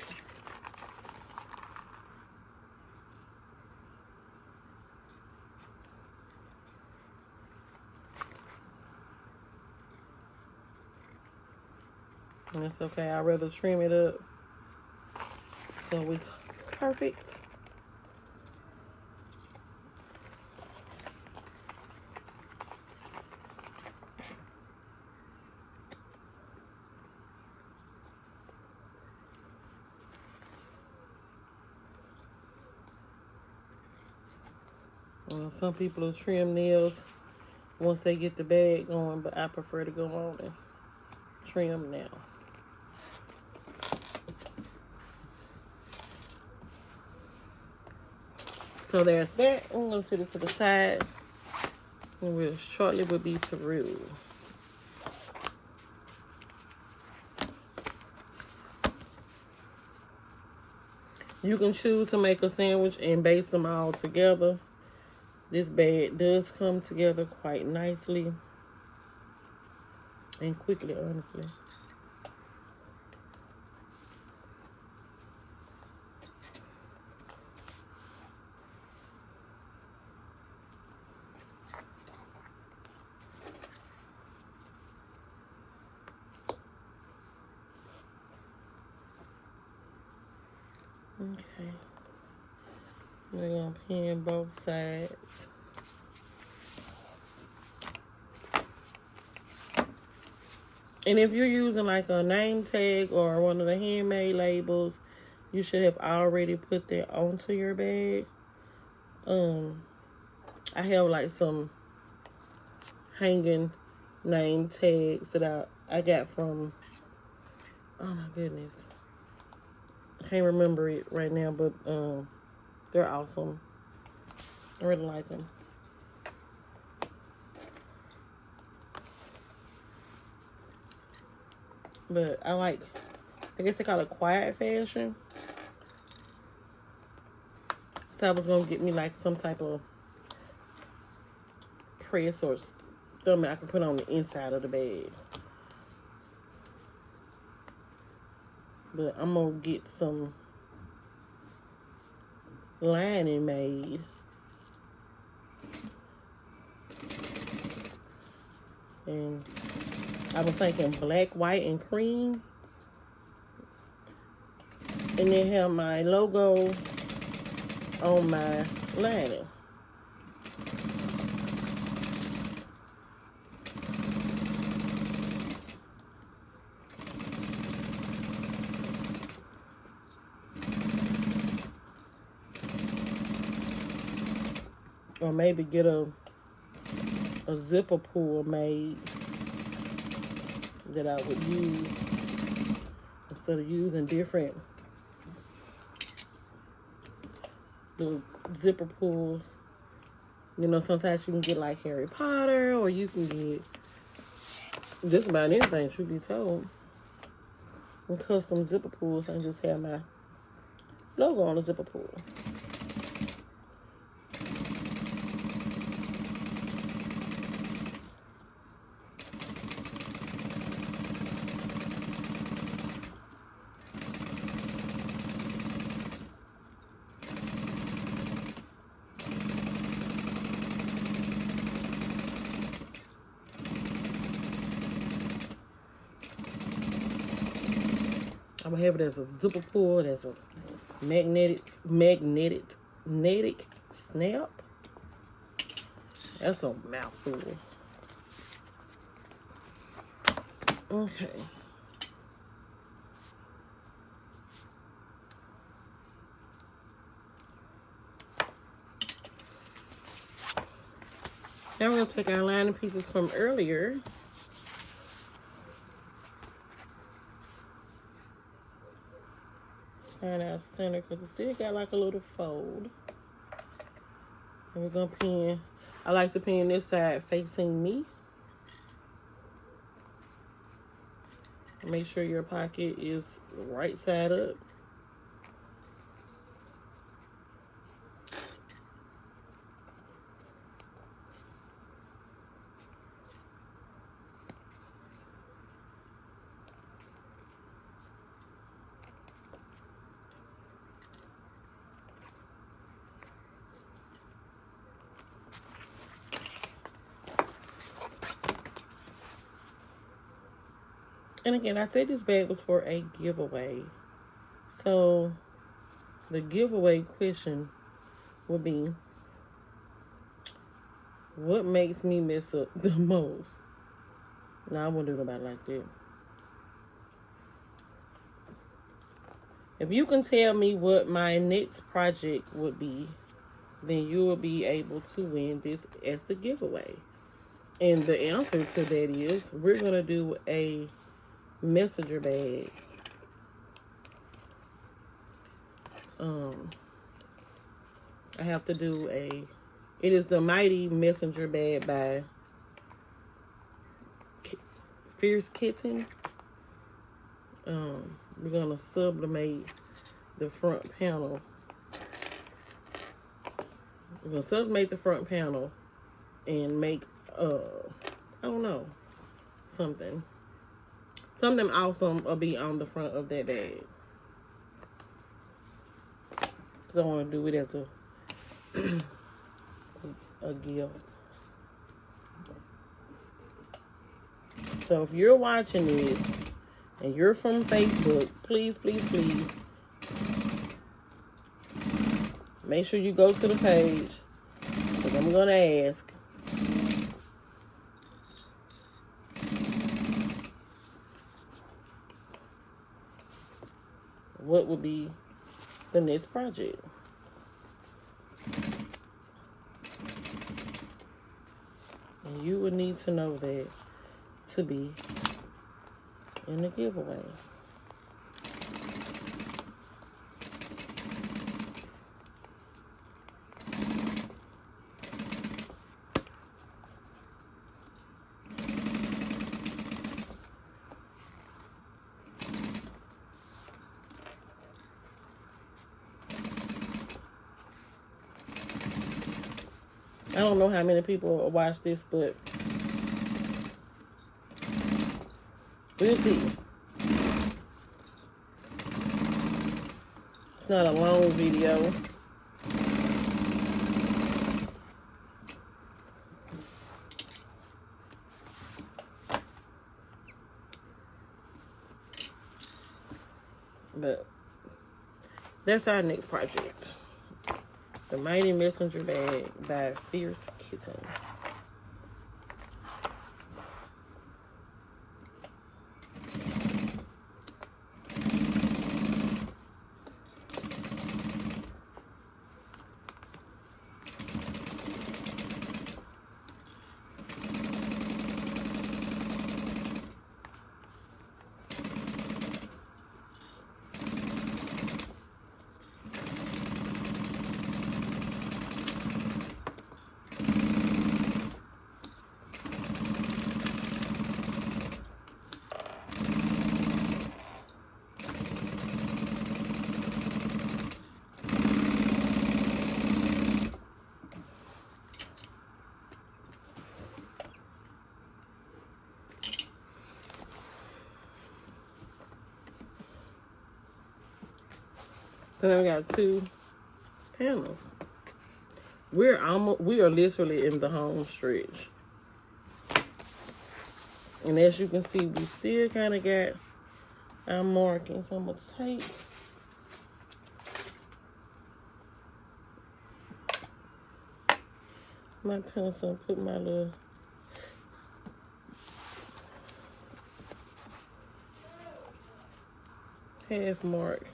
And it's okay. I'd rather trim it up so it's perfect. Some people will trim nails once they get the bag going, but I prefer to go on and trim now. So there's that. I'm going to set it to the side, and we'll shortly will be through. You can choose to make a sandwich and base them all together. This bag does come together quite nicely and quickly, honestly. Okay. We're going to pin both sides. And if you're using like a name tag or one of the handmade labels, you should have already put that onto your bag. I have like some hanging name tags that I got from, oh my goodness, I can't remember it right now, but they're awesome. I really like them. But I guess they call it quiet fashion. So I was going to get me like some type of press or something I can put on the inside of the bag. But I'm gonna get some lining made. And I was thinking black, white, and cream. And then have my logo on my lining. Or maybe get a zipper pull made that I would use instead of using different little zipper pulls. You know, sometimes you can get like Harry Potter, or you can get just about anything, truth be told. And custom zipper pulls, and just have my logo on the zipper pull. I'm gonna have it as a zipper pull, as a magnetic snap. That's a mouthful. Okay. Now we're gonna take our lining pieces from earlier. Find our center because it still got like a little fold. And we're gonna pin. I like to pin this side facing me. Make sure your pocket is right side up. And again, I said this bag was for a giveaway. So the giveaway question would be, what makes me mess up the most? Now, I won't do nobody like that. If you can tell me what my next project would be, then you will be able to win this as a giveaway. And the answer to that is, we're going to do a messenger bag. I have to do it is the Mighty Messenger Bag by Fierce Kitten. We're gonna sublimate the front panel. We're gonna sublimate the front panel and make I don't know, something awesome will be on the front of that bag. Cause I want to do it as a gift. So if you're watching this and you're from Facebook, please, please, please make sure you go to the page, because I'm gonna ask. What would be the next project? And you would need to know that to be in the giveaway. I don't know how many people watch this, but We'll see. It's not a long video. But that's our next project. The Mighty Messenger Bag by Fierce Kitten. So then we got 2 panels. We are literally in the home stretch. And as you can see, we still kind of got our markings. I'm going to take my pencil and put my little half mark.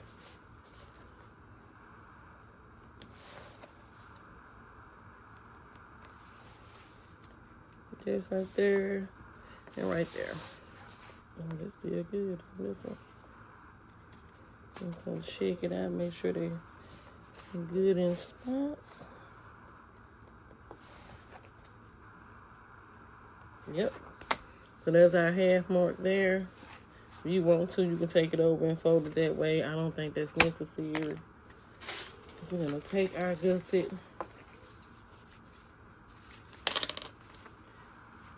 Just right there and right there. Oh, that's still good on this one. I'm gonna check it out, make sure they're good in spots. Yep. So there's our half mark there. If you want to, you can take it over and fold it that way. I don't think that's necessary. So we're gonna take our gusset,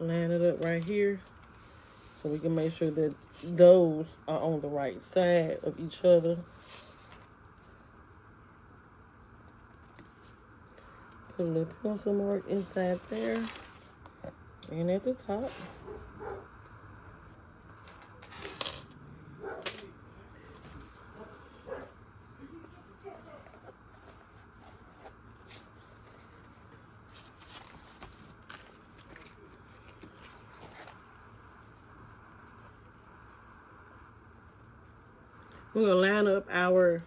line it up right here so we can make sure that those are on the right side of each other. Put a little pencil mark inside there and at the top. We're going to line up our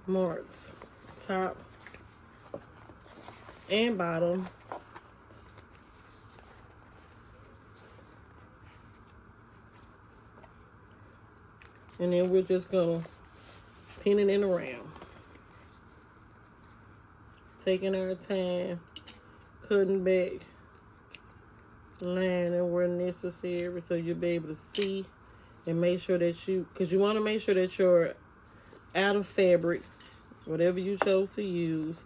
marks, top and bottom. And then we're just going to pin it in around. Taking our time, cutting back, lining where necessary so you'll be able to see. And make sure that because you want to make sure that your outer fabric, whatever you chose to use,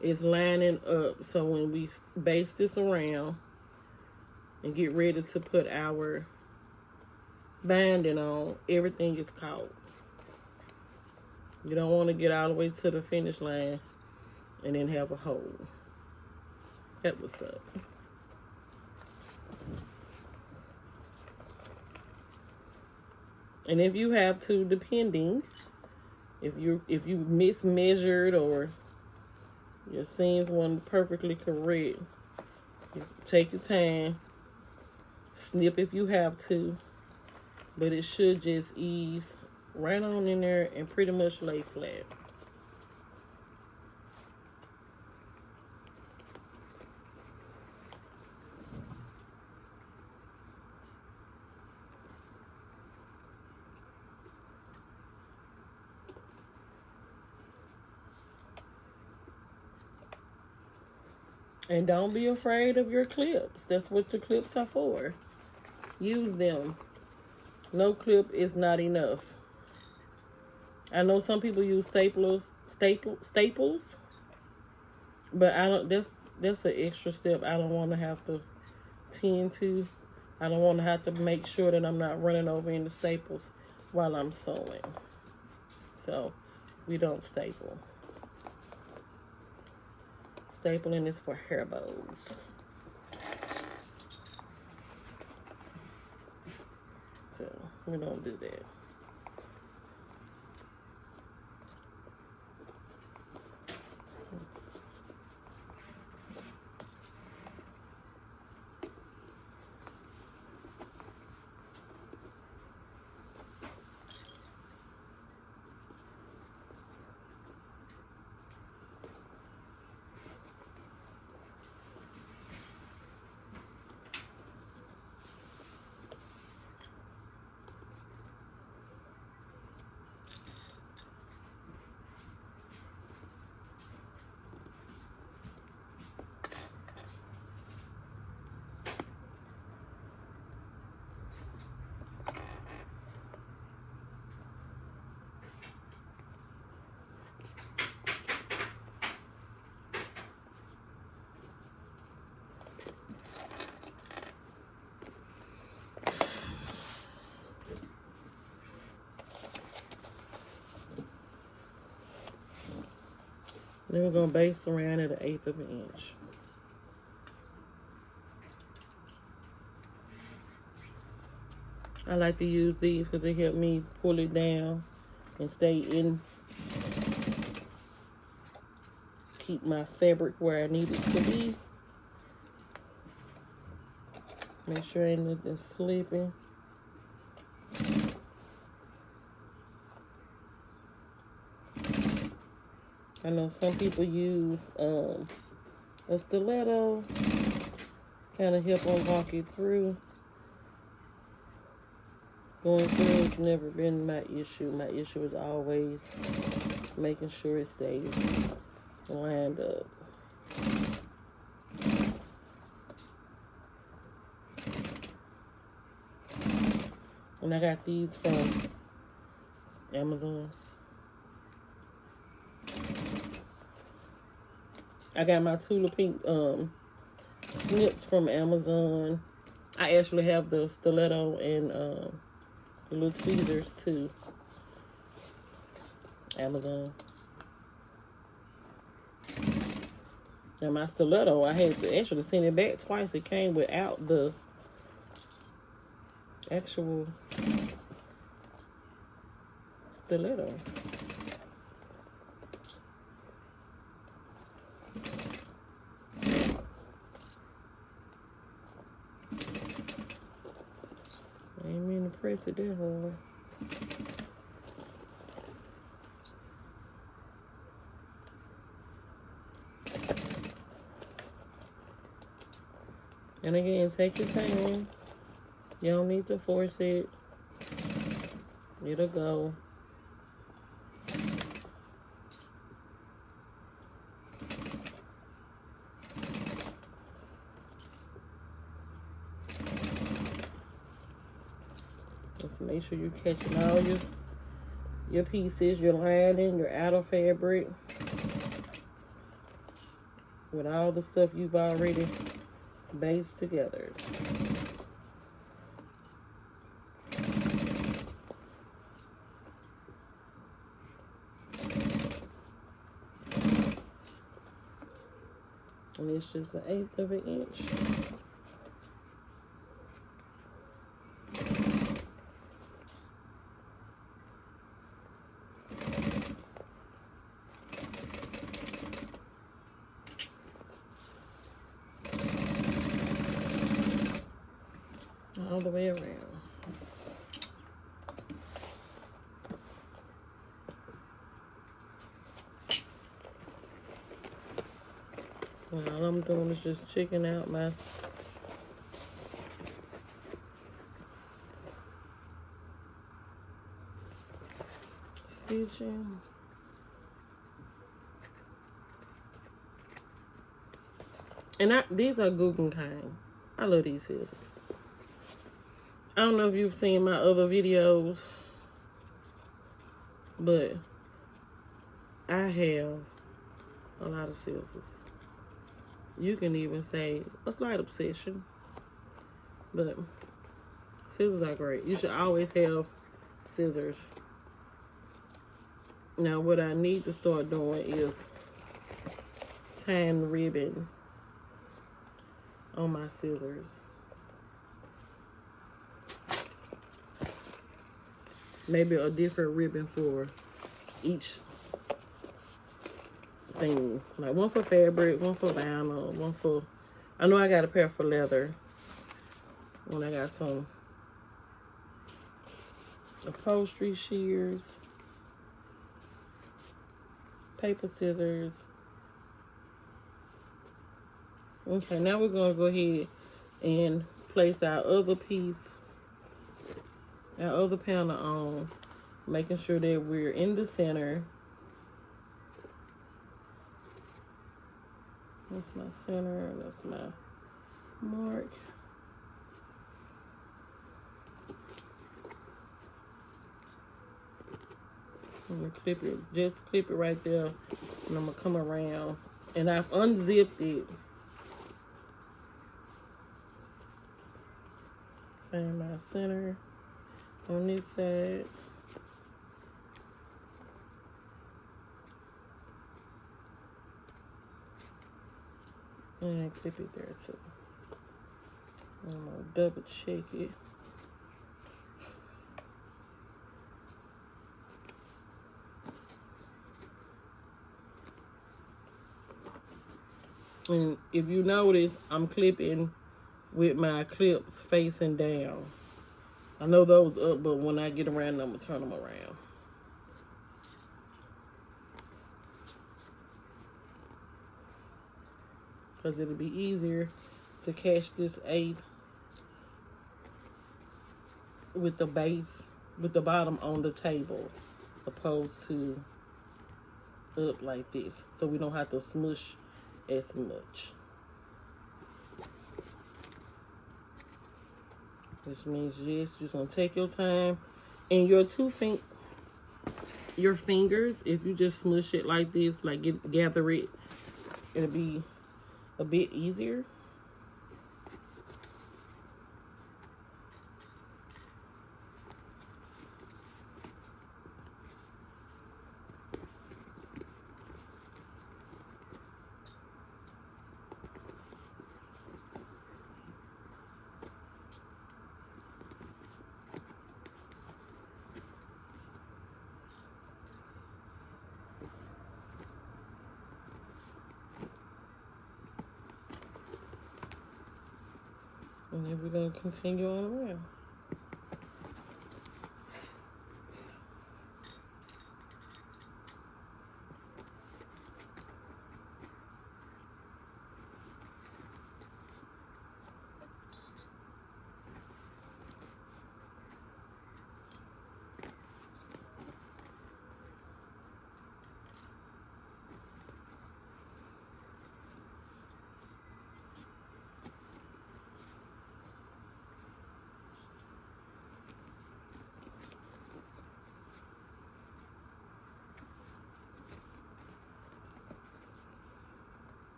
is lining up. So when we base this around and get ready to put our binding on, everything is caught. You don't want to get all the way to the finish line and then have a hole. That's what's up. And if you have to, depending, if you mismeasured or your seams weren't perfectly correct, you take your time, snip if you have to, but it should just ease right on in there and pretty much lay flat. And don't be afraid of your clips. That's what your clips are for. Use them. No clip is not enough. I know some people use staples, but I don't. That's an extra step I don't want to have to tend to. I don't want to have to make sure that I'm not running over into staples while I'm sewing. So we don't staple. Stapling is for hair bows. So we don't do that. Then we're going to base around at 1/8 of an inch. I like to use these because they help me pull it down and stay in, keep my fabric where I need it to be. Make sure ain't nothing slipping. I know some people use a stiletto, kind of help them walk it through. Going through has never been my issue. My issue is always making sure it stays lined up. And I got these from Amazon. I got my Tula Pink snips from Amazon. I actually have the stiletto and the little tweezers too. Amazon. Now my stiletto, I had to actually send it back twice. It came without the actual stiletto. I ain't mean to press it that hard. And again, take your time. You don't need to force it. It'll go. Just make sure you're catching all your pieces, your lining, your outer fabric, with all the stuff you've already based together. And it's just 1/8 of an inch. All the way around. And all I'm doing is just checking out my stitching. And these are Guggenheim. I love these scissors. I don't know if you've seen my other videos, but I have a lot of scissors. You can even say a slight obsession. But scissors are great. You should always have scissors. Now what I need to start doing is tying ribbon on my scissors. Maybe a different ribbon for each thing. Like one for fabric, one for vinyl, one for... I know I got a pair for leather. When I got some upholstery shears, paper scissors. Okay, now we're going to go ahead and place our other piece, our other panel on, making sure that we're in the center. That's my center, that's my mark. I'm gonna clip it, just clip it right there, and I'm gonna come around. And I've unzipped it. Find my center on this side. And I clip it there too. I'm gonna double check it. And if you notice, I'm clipping with my clips facing down. I know those up, but when I get around, I'm gonna turn them around. Because it'll be easier to catch this 8 with the base, with the bottom on the table, opposed to up like this. So we don't have to smush as much. Which means yes, you're gonna take your time, and your your fingers, if you just smush it like this, like gather it, it'll be a bit easier. And then we're going to continue on around.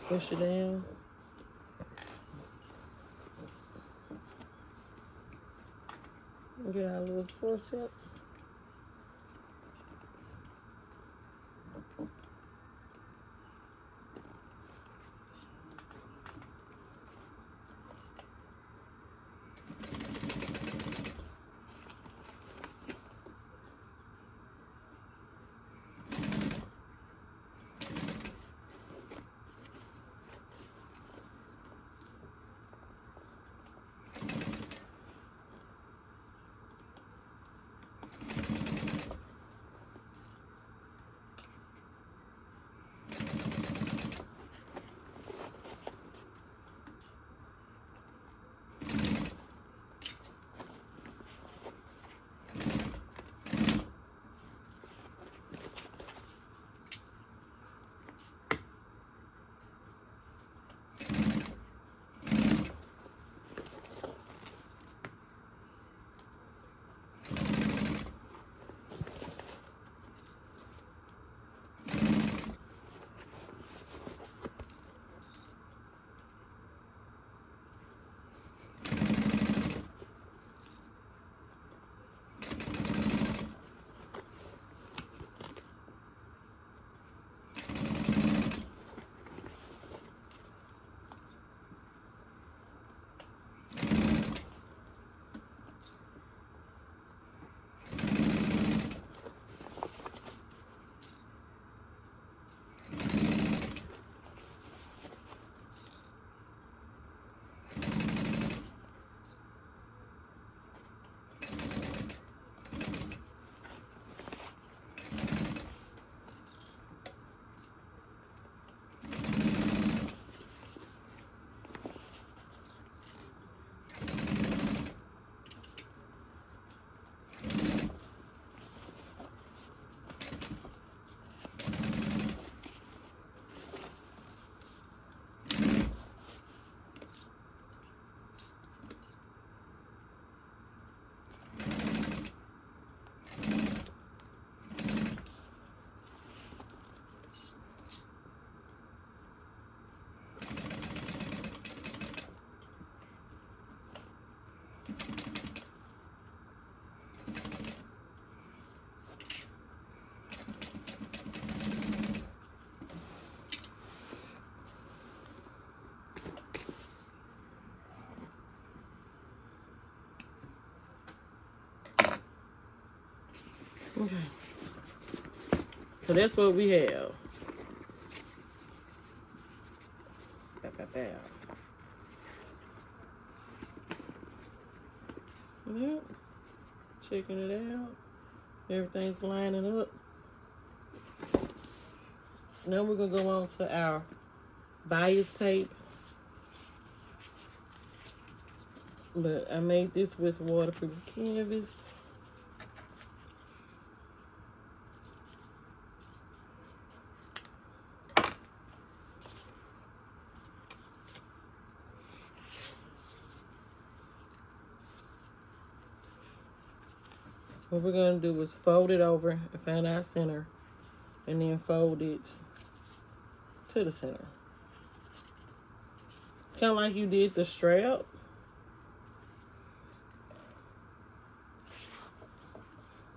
Push it down. Get our little forceps. Okay. So that's what we have. Yep. Checking it out. Everything's lining up. Now we're going to go on to our bias tape. But I made this with waterproof canvas. What we're going to do is fold it over and find our center. And then fold it to the center. Kind of like you did the strap.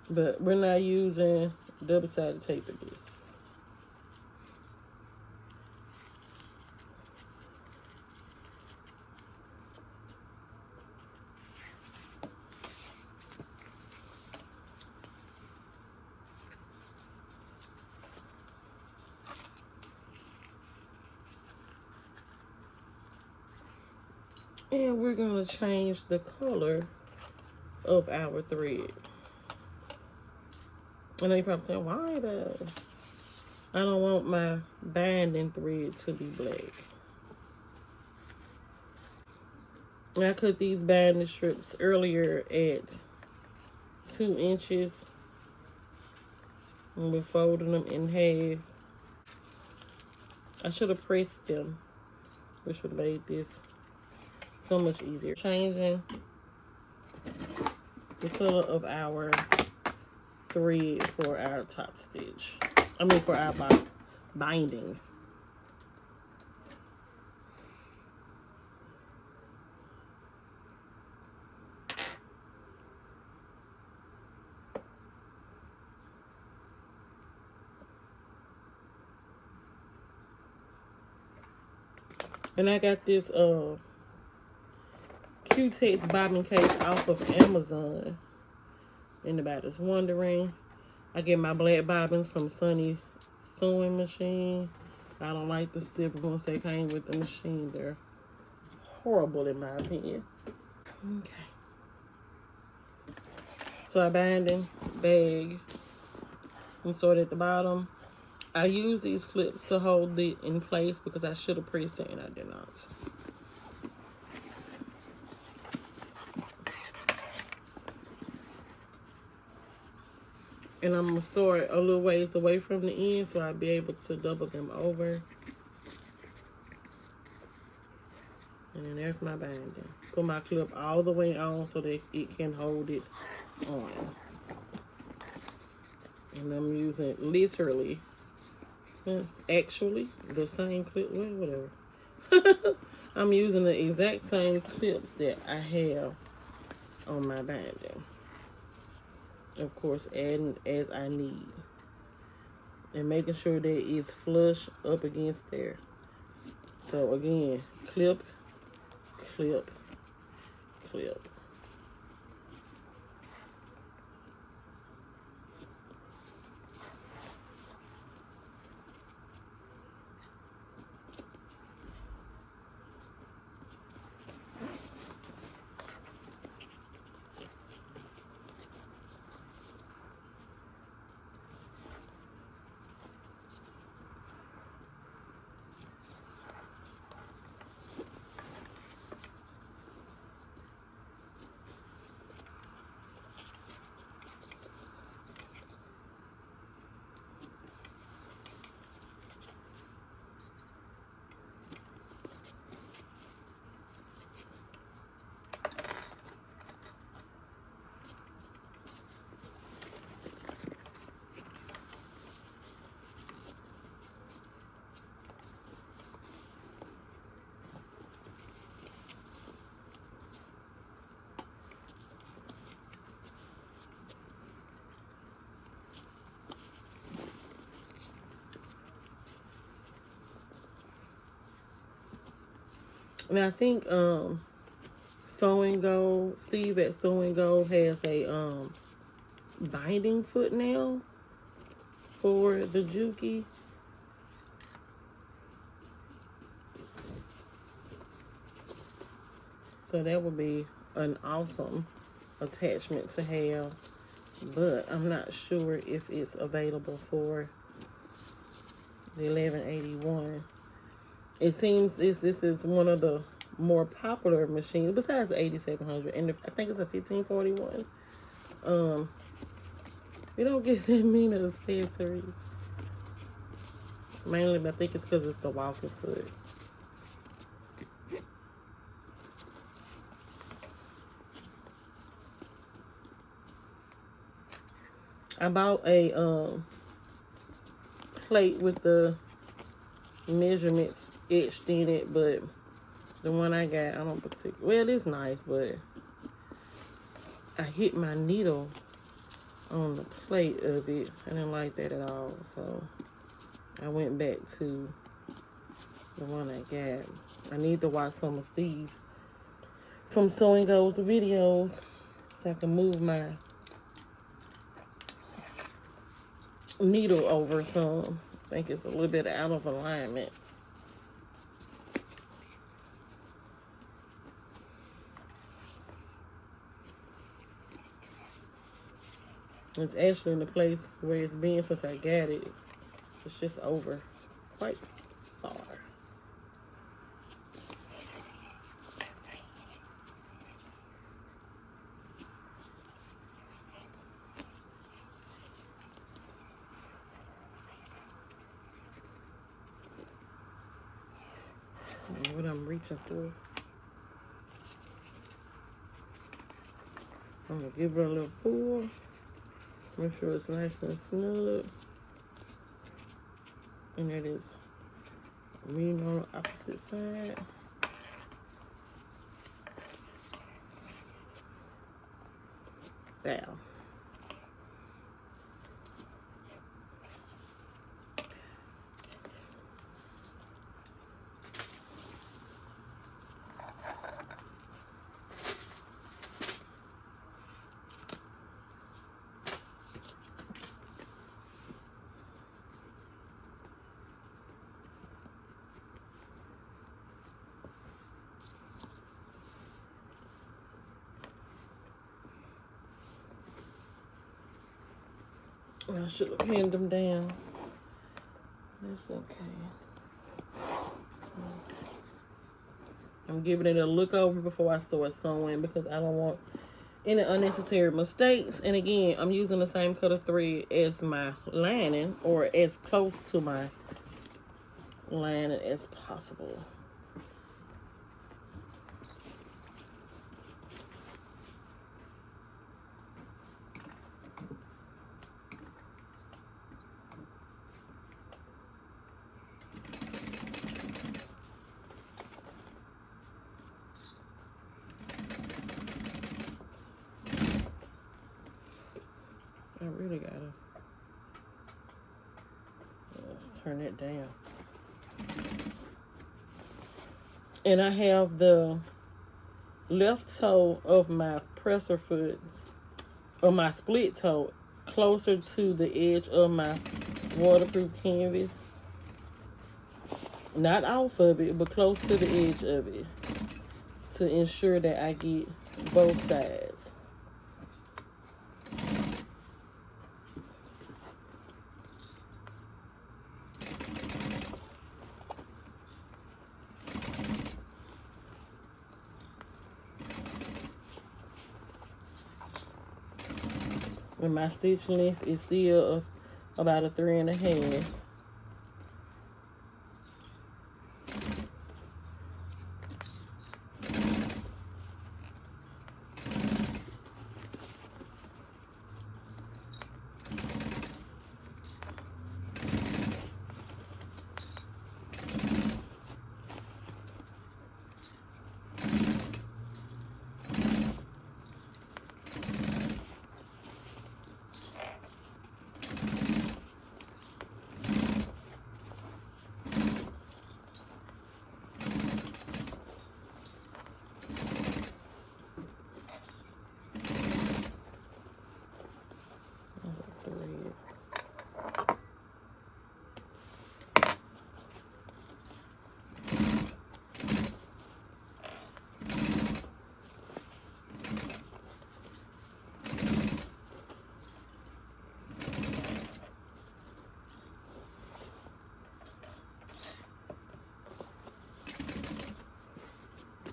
But we're not using double-sided tape for this. And we're going to change the color of our thread. I know you're probably saying, why though? I don't want my binding thread to be black. I cut these binding strips earlier at 2 inches. And we're folding them in half. I should have pressed them, which would have made this so much easier. Changing the color of our thread for our top stitch. I mean for our binding. And I got this Q-Tex bobbin case off of Amazon. Anybody's wondering, I get my black bobbins from Sunny Sewing Machine. I don't like the silver ones that came with the machine. They're horrible in my opinion. Okay. So our binding bag, and start at the bottom. I use these clips to hold it in place because I should have pressed it and I did not. And I'm going to start a little ways away from the end so I'll be able to double them over. And then there's my binding. Put my clip all the way on so that it can hold it on. And I'm using literally, actually, the same clip, well, whatever. I'm using the exact same clips that I have on my binding. Of course, adding as I need. And making sure that it's flush up against there. So again, clip, clip, clip. And I think Sew and Go, Steve at Sew and Go has a binding foot nail for the Juki. So that would be an awesome attachment to have, but I'm not sure if it's available for the 1181. It seems this is one of the more popular machines besides the 8700, and I think it's a 1541. We don't get that many accessories, mainly, but I think it's because it's the walking foot. I bought a plate with the measurements etched in it, but the one I got, I don't particularly, well, it's nice, but I hit my needle on the plate of it. I didn't like that at all, so I went back to the one I got. I need to watch some of Steve from Sew and Go's videos so I can move my needle over some. I think it's a little bit out of alignment. It's actually in the place where it's been since I got it. It's just over quite far. What I'm reaching for. I'm gonna give her a little pull. Make sure it's nice and snug. And it is reading on the opposite side. There. I should have pinned them down. That's okay. I'm giving it a look over before I start sewing because I don't want any unnecessary mistakes. And again, I'm using the same color thread as my lining, or as close to my lining as possible. I really gotta, let's turn it down. And I have the left toe of my presser foot, or my split toe, closer to the edge of my waterproof canvas. Not off of it, but close to the edge of it, to ensure that I get both sides. And my stitch length is still about a 3.5.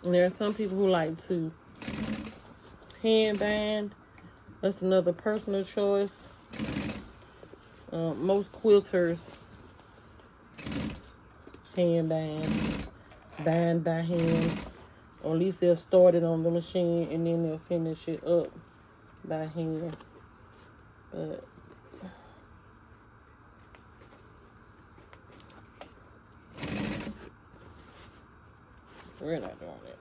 And there are some people who like to handband. That's another personal choice. Most quilters handband, bind by hand. Or at least they'll start it on the machine and then they'll finish it up by hand. But we're not doing it.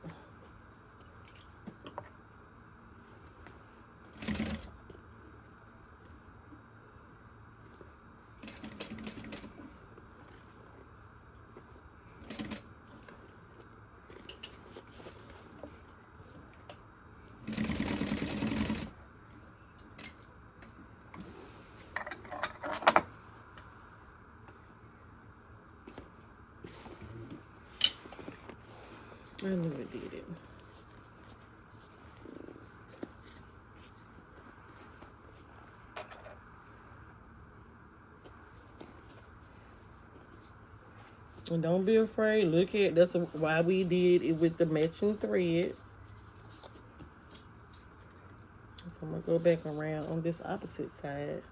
I knew it did it. And don't be afraid. Look at, that's why we did it with the matching thread. So I'm going to go back around on this opposite side.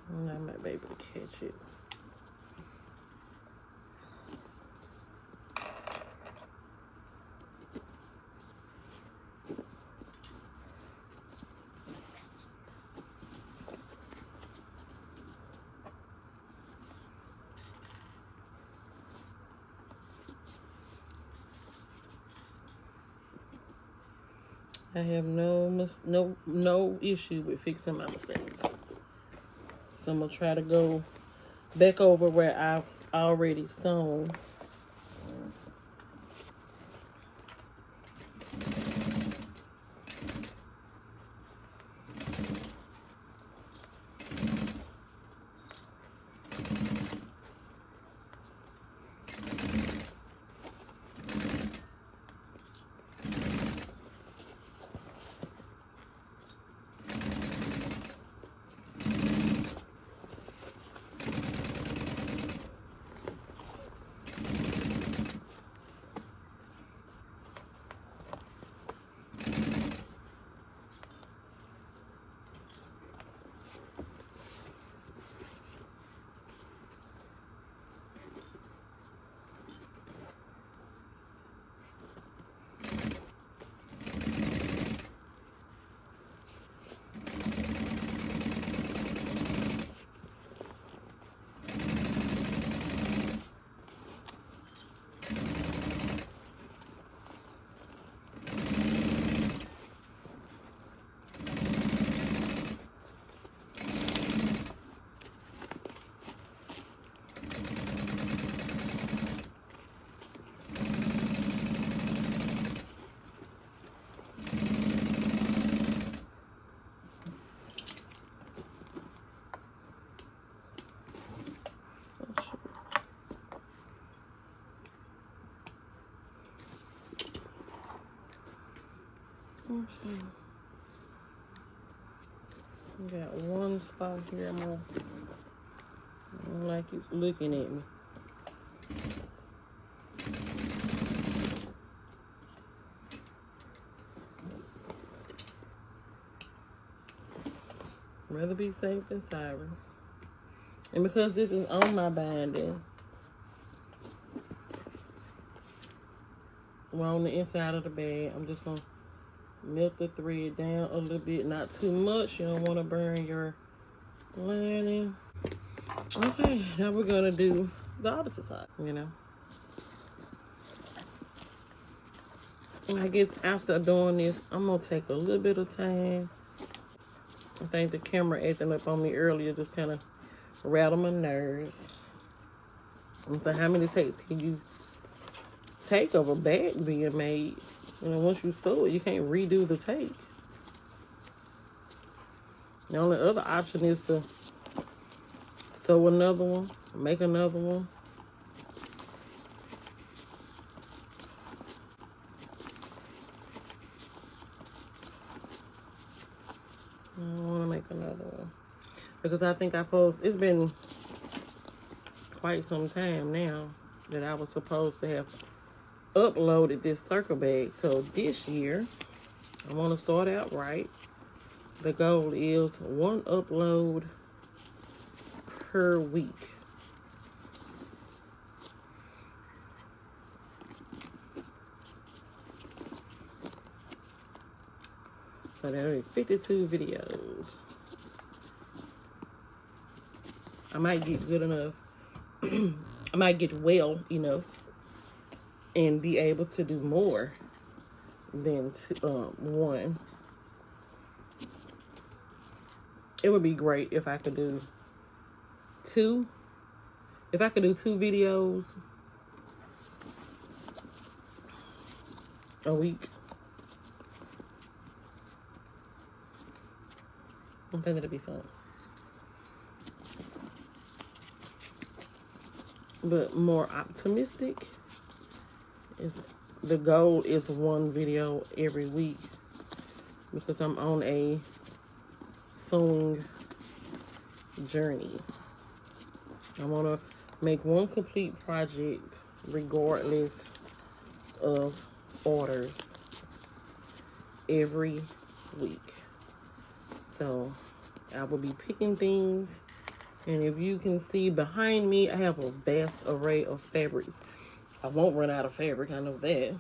And I might be able to catch it. I have no issue with fixing my mistakes. So I'm gonna try to go back over where I've already sewn. Okay. Got one spot here. I don't like it's looking at me. Rather be safe than sorry. And because this is on my binding, we're on the inside of the bag, I'm just gonna melt the thread down a little bit, not too much. You don't want to burn your lining. Okay, now we're gonna do the opposite side, you know. And I guess after doing this, I'm gonna take a little bit of time. I think the camera acting up on me earlier just kind of rattled my nerves. And so how many takes can you take of a bag being made? You know, once you sew it, you can't redo the take. The only other option is to sew another one, make another one. I want to make another one because I think it's been quite some time now that I was supposed to have uploaded this circle bag. So this year, I want to start out right. The goal is 1 upload per week. So there are 52 videos. I might get good enough. I might get well enough and be able to do more than 1. It would be great if I could do 2. If I could do 2 videos a week. I think it'd be fun. But more optimistic is the goal is 1 video every week because I'm on a sewing journey. I want to make 1 complete project regardless of orders every week. So I will be picking things, and if you can see behind me, I have a vast array of fabrics. I won't run out of fabric, I know that.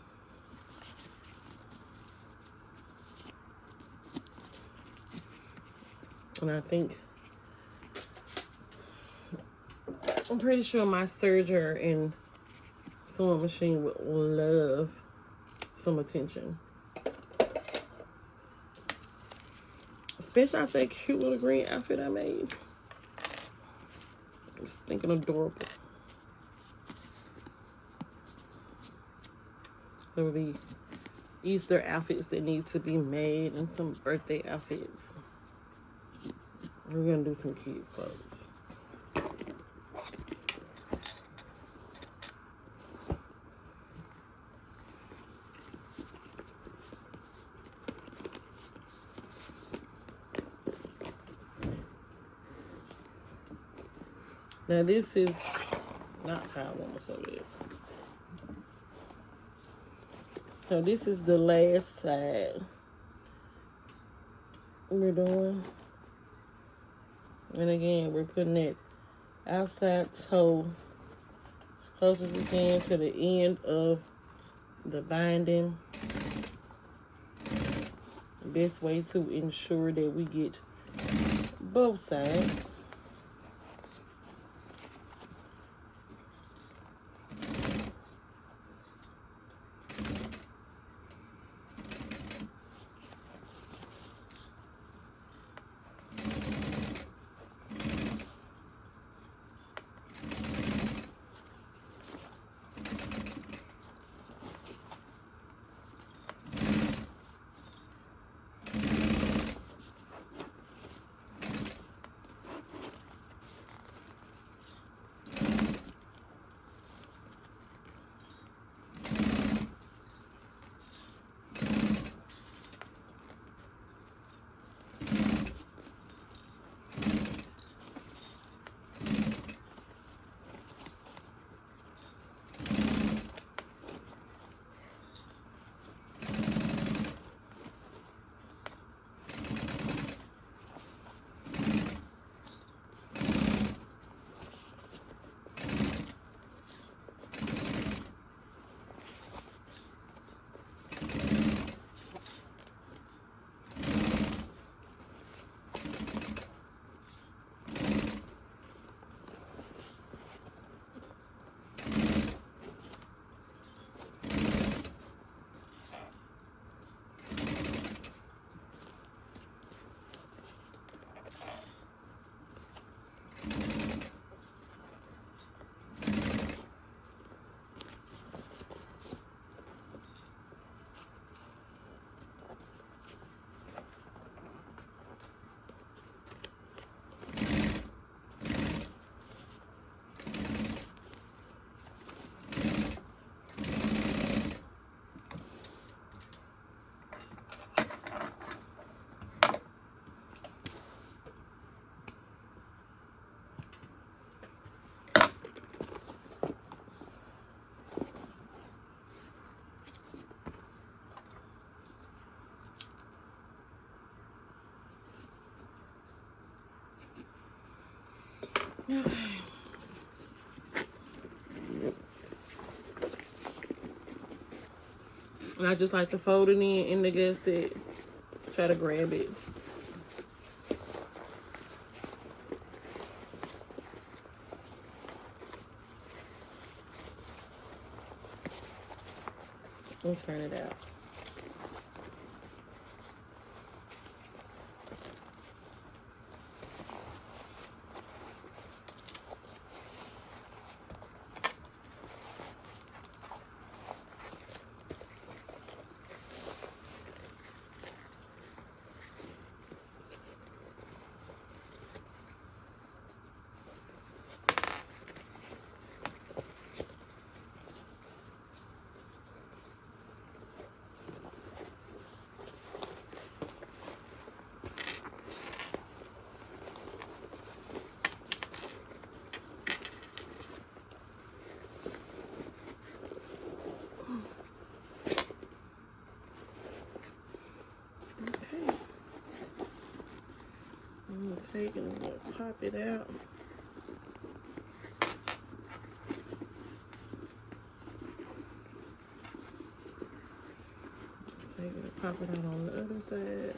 And I think, I'm pretty sure my serger and sewing machine would love some attention. Especially after that cute little green outfit I made. It's stinking adorable. There will be Easter outfits that need to be made and some birthday outfits. We're gonna do some kids' clothes. Now this is not how I want to sew it. So this is the last side we're doing. And again, we're putting that outside toe as close as we can to the end of the binding. The best way to ensure that we get both sides. Okay. And I just like to fold it in the gusset. Try to grab it. And turn it out. I'm gonna take it and I'm gonna pop it out. Take it and pop it out on the other side.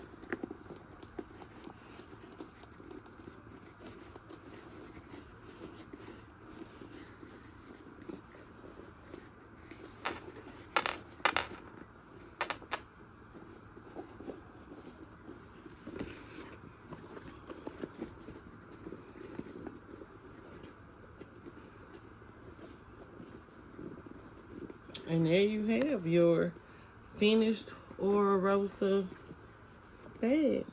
And there you have your finished Oro Rosa bag.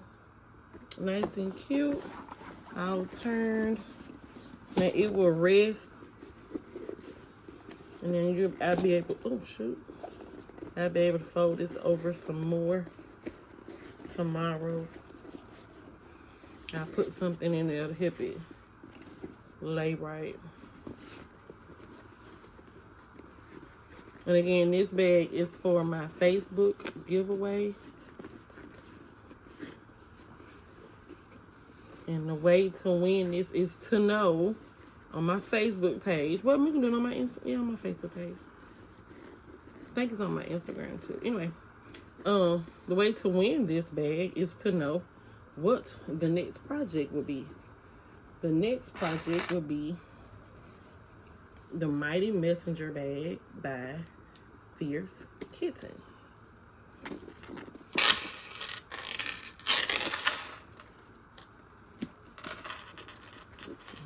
Nice and cute. All turned. Now it will rest. And then I'll be able, oh shoot. I'll be able to fold this over some more tomorrow. I'll put something in there to help it lay right. And again, this bag is for my Facebook giveaway. And the way to win this is to know on my Facebook page. Well, we can do it on my on my Facebook page. I think it's on my Instagram too. Anyway, the way to win this bag is to know what the next project will be. The next project will be the Mighty Messenger bag by Fierce Kitten.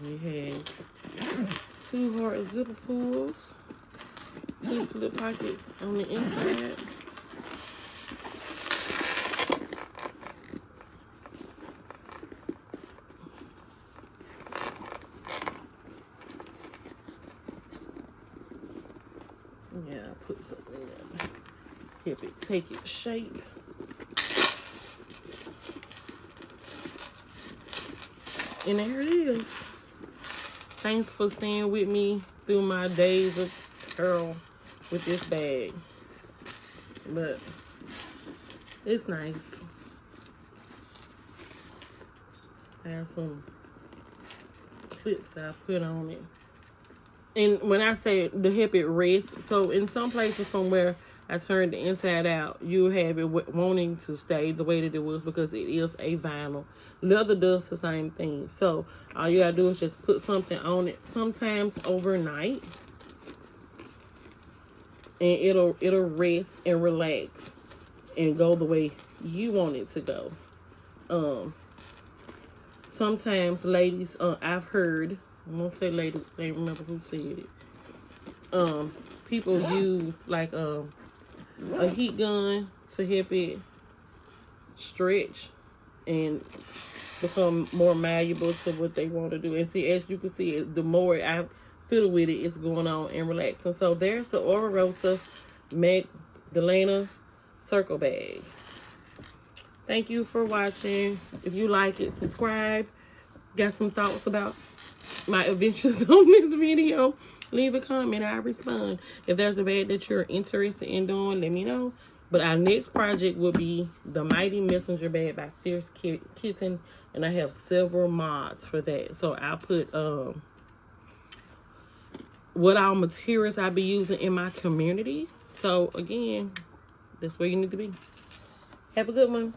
We have 2 hard zipper pulls, 2 slip pockets on the inside. Yeah, I'll put something in there. Help it take its shape. And there it is. Thanks for staying with me through my days of peril with this bag. But it's nice. I have some clips I put on it. And when I say to help it rest, so in some places from where I turned the inside out, you have it wanting to stay the way that it was because it is a vinyl. Leather does the same thing. So all you gotta do is just put something on it, sometimes overnight, and it'll rest and relax and go the way you want it to go. Sometimes ladies, I've heard, I won't say ladies, I can't remember who said it. People use like a heat gun to help it stretch and become more malleable to what they want to do. And see, as you can see, the more I fiddle with it, it's going on and relaxing. So there's the Oro Rosa Magdalena circle bag. Thank you for watching. If you like it, subscribe. Got some thoughts about my adventures on this video, leave a comment. I respond. If there's a bag that you're interested in doing, let me know. But our next project will be the Mighty Messenger Bag by Fierce Kitten. And I have several mods for that. So I'll put what all materials I'll be using in my community. So again, that's where you need to be. Have a good one.